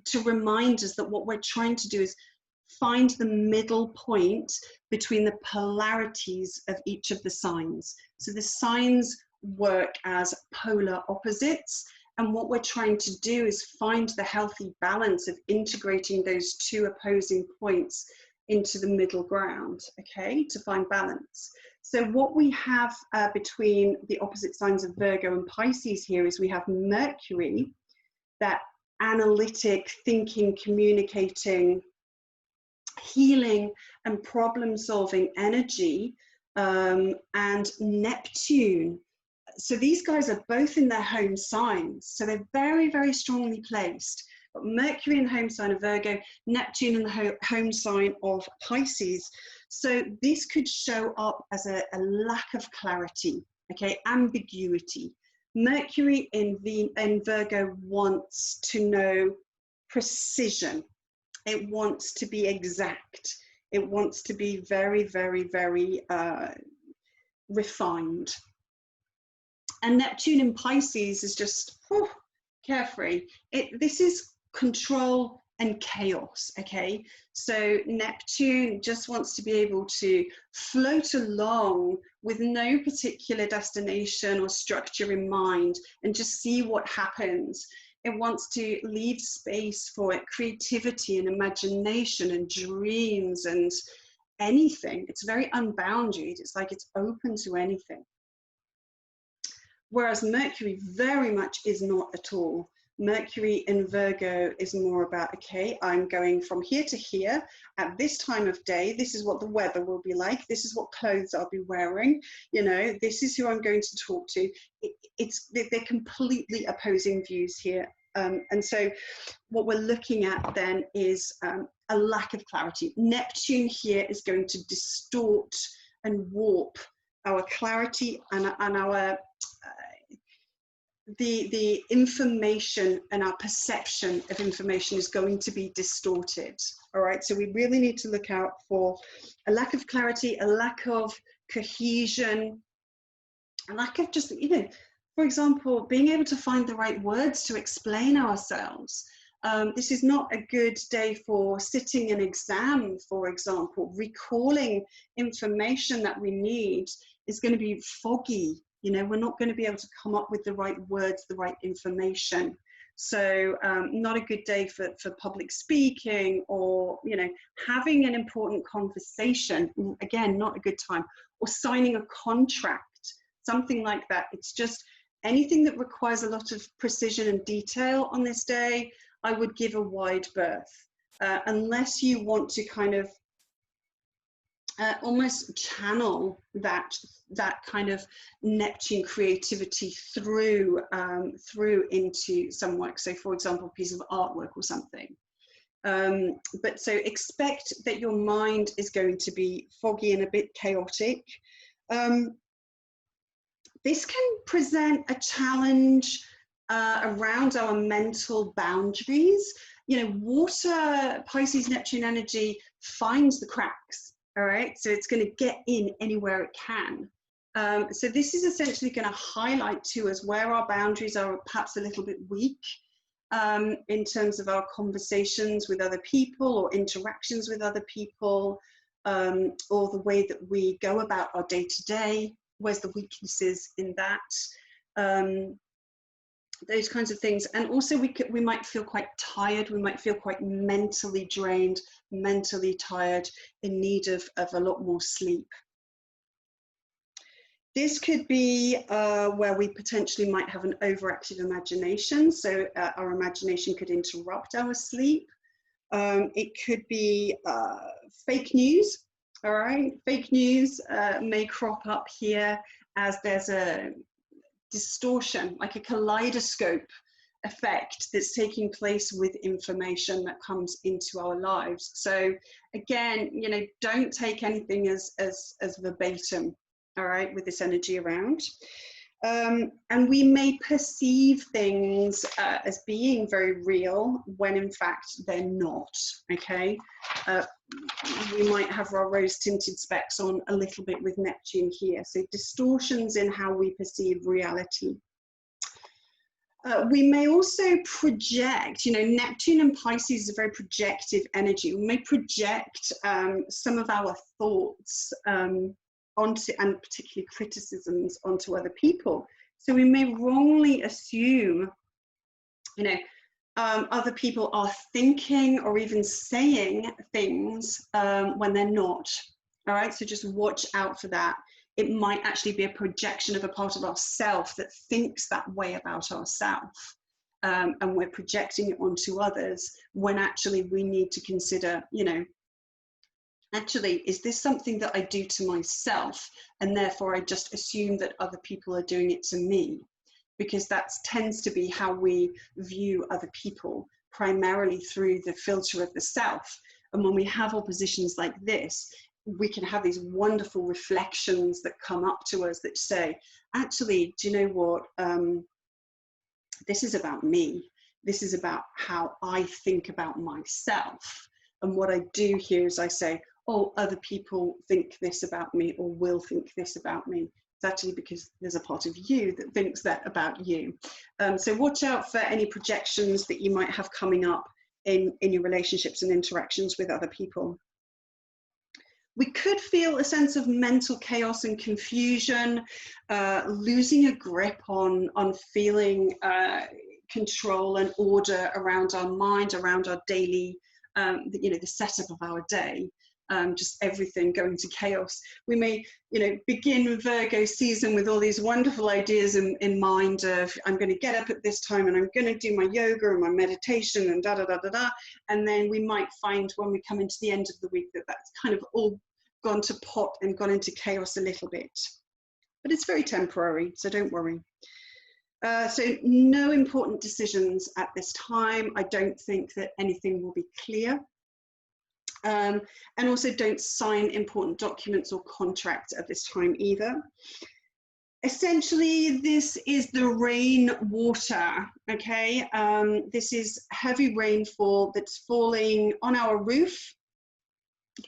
to remind us that what we're trying to do is find the middle point between the polarities of each of the signs. So the signs work as polar opposites, and what we're trying to do is find the healthy balance of integrating those two opposing points into the middle ground, okay, to find balance. So what we have between the opposite signs of Virgo and Pisces here is we have Mercury, that analytic, thinking, communicating, healing and problem-solving energy, and Neptune. So these guys are both in their home signs, so they're very, very strongly placed. But Mercury in the home sign of Virgo, Neptune in the home sign of Pisces. So this could show up as a lack of clarity, okay, ambiguity. Mercury in Virgo wants to know precision. It wants to be exact. It wants to be very, very, very refined. And Neptune in Pisces is just carefree. This is control and chaos, okay? So Neptune just wants to be able to float along with no particular destination or structure in mind and just see what happens. It wants to leave space for creativity and imagination and dreams and anything. It's very unbounded. It's like it's open to anything. Whereas Mercury very much is not at all. Mercury in Virgo is more about, okay, I'm going from here to here at this time of day. This is what the weather will be like. This is what clothes I'll be wearing. You know, this is who I'm going to talk to. They're completely opposing views here. And so what we're looking at then is a lack of clarity. Neptune here is going to distort and warp our clarity and our the information and our perception of information is going to be distorted. All right, so we really need to look out for a lack of clarity, a lack of cohesion, a lack of just, you know, for example, being able to find the right words to explain ourselves. This is not a good day for sitting an exam, for example. Recalling information that we need is going to be foggy. You know, we're not going to be able to come up with the right words, the right information. So not a good day for public speaking, or, you know, having an important conversation. Again, not a good time. Or signing a contract, something like that. It's just anything that requires a lot of precision and detail on this day, I would give a wide berth, unless you want to kind of almost channel that kind of Neptune creativity through into some work. So, for example, a piece of artwork or something. But so expect that your mind is going to be foggy and a bit chaotic. This can present a challenge around our mental boundaries. You know, water, Pisces, Neptune energy finds the cracks, all right? So it's going to get in anywhere it can. So this is essentially going to highlight to us where our boundaries are perhaps a little bit weak in terms of our conversations with other people or interactions with other people, or the way that we go about our day-to-day. Where's the weaknesses in that? Those kinds of things. And also we might feel quite tired, we might feel quite mentally drained, mentally tired, in need of a lot more sleep. This could be where we potentially might have an overactive imagination, so our imagination could interrupt our sleep. It could be fake news, all right? Fake news may crop up here as there's a distortion, like a kaleidoscope effect that's taking place with information that comes into our lives. So again, you know, don't take anything as verbatim, all right, with this energy around. And we may perceive things as being very real when in fact they're not, okay? We might have our rose-tinted specs on a little bit with Neptune here, so distortions in how we perceive reality. We may also project, you know, Neptune and Pisces is a very projective energy. We may project some of our thoughts onto, and particularly criticisms, onto other people. So we may wrongly assume, you know, other people are thinking or even saying things when they're not. All right, so just watch out for that. It might actually be a projection of a part of ourself that thinks that way about ourselves, and we're projecting it onto others, when actually we need to consider, you know, actually, is this something that I do to myself, and therefore I just assume that other people are doing it to me? Because that tends to be how we view other people, primarily through the filter of the self. And when we have oppositions like this, we can have these wonderful reflections that come up to us that say, actually, do you know what? This is about me. This is about how I think about myself. And what I do here is I say, oh, other people think this about me, or will think this about me. It's actually because there's a part of you that thinks that about you. So watch out for any projections that you might have coming up in your relationships and interactions with other people. We could feel a sense of mental chaos and confusion, losing a grip on feeling control and order around our mind, around our daily, you know, the setup of our day. Just everything going to chaos. We may, you know, begin Virgo season with all these wonderful ideas in mind of, I'm going to get up at this time and I'm going to do my yoga and my meditation and da da da da da. And then we might find when we come into the end of the week that that's kind of all gone to pot and gone into chaos a little bit. But it's very temporary, so don't worry. So no important decisions at this time. I don't think that anything will be clear. And also don't sign important documents or contracts at this time either. Essentially, this is the rain water, okay? This is heavy rainfall that's falling on our roof,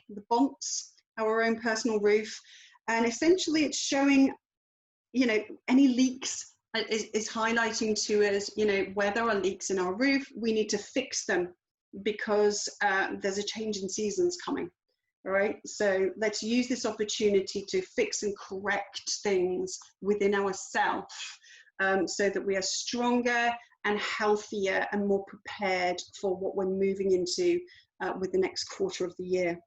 the bonks, our own personal roof. And essentially it's showing, you know, any leaks, is highlighting to us, you know, where there are leaks in our roof, we need to fix them because there's a change in seasons coming. All right, so let's use this opportunity to fix and correct things within ourselves so that we are stronger and healthier and more prepared for what we're moving into with the next quarter of the year.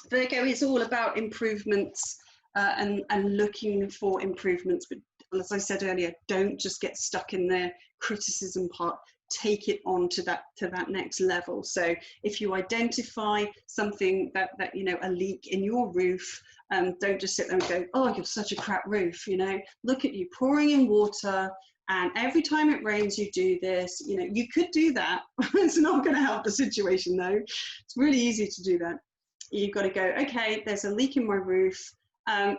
Virgo is all about improvements and looking for improvements, but as I said earlier, don't just get stuck in the criticism part. Take it on to that next level. So if you identify something that you know, a leak in your roof, don't just sit there and go, oh, you're such a crap roof, you know, look at you pouring in water and every time it rains you do this. You know, you could do that. It's not going to help the situation though. It's really easy to do that. You've got to go, okay, there's a leak in my roof.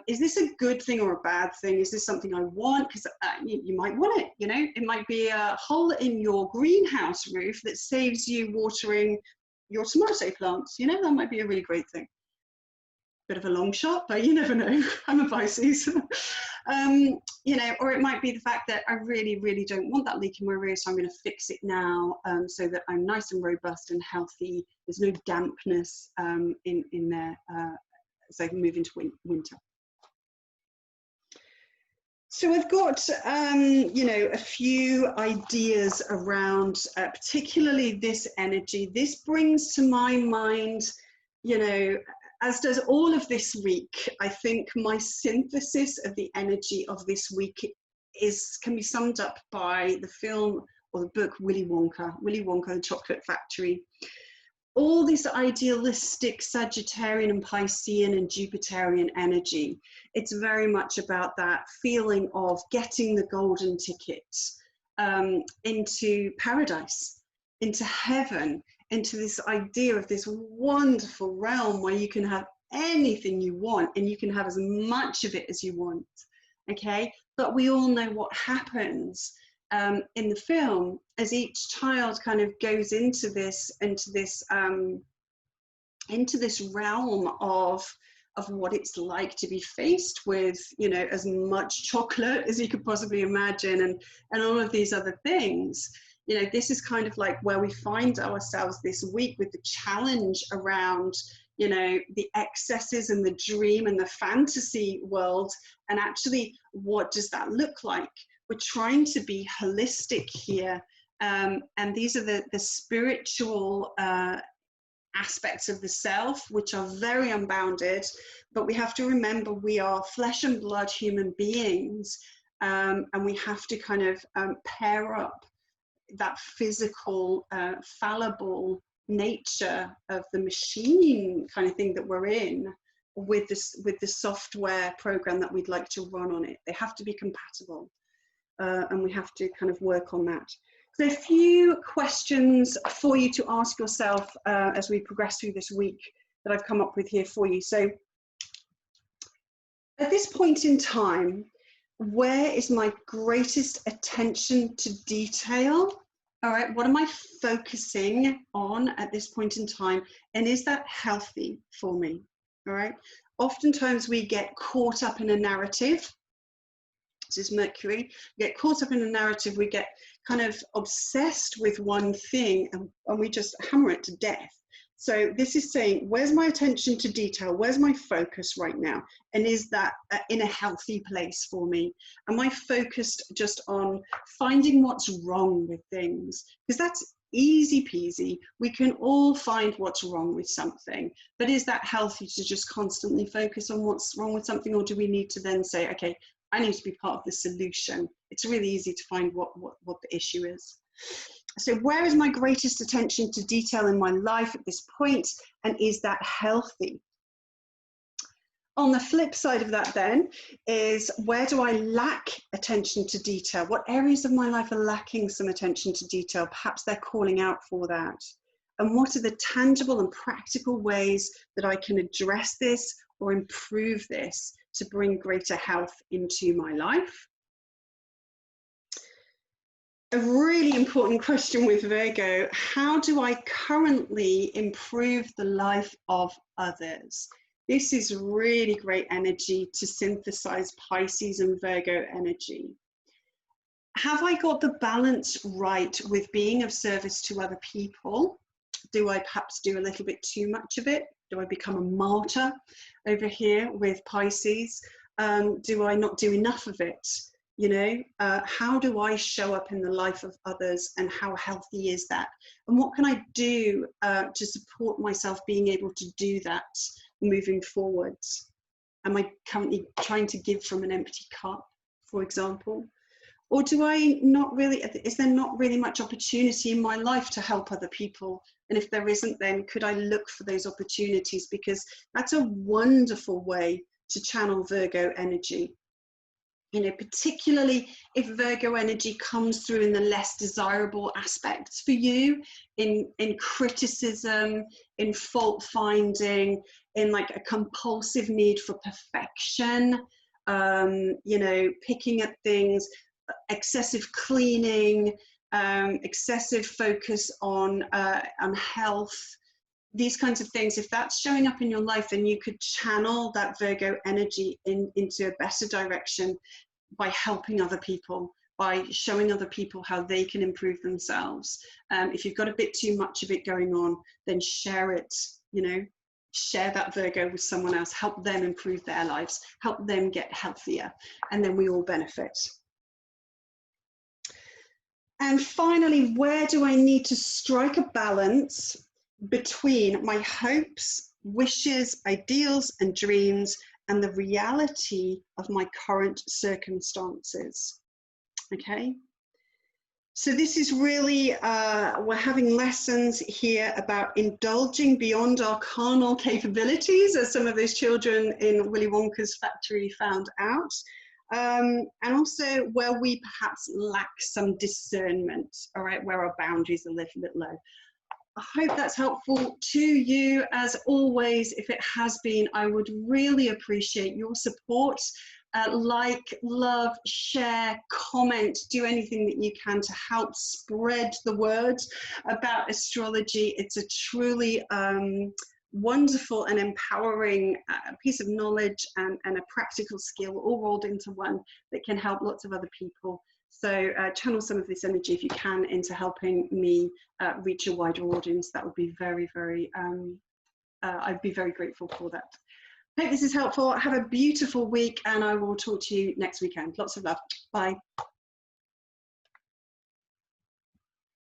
Is this a good thing or a bad thing? Is this something I want? Because you might want it, you know. It might be a hole in your greenhouse roof that saves you watering your tomato plants. You know, that might be a really great thing. Bit of a long shot, but you never know. I'm a Pisces. You know, or it might be the fact that I really, really don't want that leak in my roof, so I'm going to fix it now so that I'm nice and robust and healthy. There's no dampness in there. So I can move into winter. So I've got, you know, a few ideas around particularly this energy. This brings to my mind, you know, as does all of this week, I think my synthesis of the energy of this week can be summed up by the film or the book Willy Wonka, The Chocolate Factory. All this idealistic Sagittarian and Piscean and Jupiterian energy. It's very much about that feeling of getting the golden ticket into paradise, into heaven, into this idea of this wonderful realm where you can have anything you want and you can have as much of it as you want, okay? But we all know what happens in the film as each child kind of goes into this realm of what it's like to be faced with, you know, as much chocolate as you could possibly imagine and all of these other things. You know, this is kind of like where we find ourselves this week with the challenge around, you know, the excesses and the dream and the fantasy world, and actually what does that look like? We're trying to be holistic here, and these are the spiritual aspects of the self, which are very unbounded, but we have to remember we are flesh and blood human beings, and we have to kind of pair up that physical, fallible nature of the machine kind of thing that we're in with the software program that we'd like to run on it. They have to be compatible. And we have to kind of work on that. So a few questions for you to ask yourself as we progress through this week that I've come up with here for you. So at this point in time, where is my greatest attention to detail? All right, what am I focusing on at this point in time? And is that healthy for me? All right, oftentimes we get caught up in a narrative. This is Mercury. We get caught up in a narrative, we get kind of obsessed with one thing and we just hammer it to death. So this is saying, where's my attention to detail? Where's my focus right now? And is that in a healthy place for me? Am I focused just on finding what's wrong with things? Because that's easy peasy. We can all find what's wrong with something, but is that healthy to just constantly focus on what's wrong with something? Or do we need to then say, okay, I need to be part of the solution? It's really easy to find what the issue is. So where is my greatest attention to detail in my life at this point, and is that healthy? On the flip side of that then is, where do I lack attention to detail? What areas of my life are lacking some attention to detail? Perhaps they're calling out for that. And what are the tangible and practical ways that I can address this or improve this to bring greater health into my life. A really important question with Virgo: how do I currently improve the life of others? This is really great energy to synthesize Pisces and Virgo energy. Have I got the balance right with being of service to other people? Do I perhaps do a little bit too much of it? Do I become a martyr over here with Pisces? Do I not do enough of it? You know, how do I show up in the life of others, and how healthy is that? And what can I do to support myself being able to do that moving forwards? Am I currently trying to give from an empty cup, for example? Or do I not really, is there not really much opportunity in my life to help other people? And if there isn't, then could I look for those opportunities? Because that's a wonderful way to channel Virgo energy. You know, particularly if Virgo energy comes through in the less desirable aspects for you, in criticism, in fault finding, in like a compulsive need for perfection, you know, picking at things, excessive cleaning, excessive focus on health, these kinds of things. If that's showing up in your life, then you could channel that Virgo energy into a better direction by helping other people, by showing other people how they can improve themselves. If you've got a bit too much of it going on, then share it, you know, share that Virgo with someone else, help them improve their lives, help them get healthier, and then we all benefit. And finally, where do I need to strike a balance between my hopes, wishes, ideals, and dreams, and the reality of my current circumstances? Okay. So this is really, we're having lessons here about indulging beyond our carnal capabilities, as some of those children in Willy Wonka's factory found out. And also where we perhaps lack some discernment, all right, where our boundaries are a little bit low. I hope that's helpful to you. As always, if it has been, I would really appreciate your support. Like, love, share, comment, do anything that you can to help spread the word about astrology. It's a truly wonderful and empowering piece of knowledge and a practical skill all rolled into one that can help lots of other people. So channel some of this energy if you can into helping me reach a wider audience. That would be very, very, I'd be very grateful for that. Hope this is helpful. Have a beautiful week, and I will talk to you next weekend. Lots of love. Bye.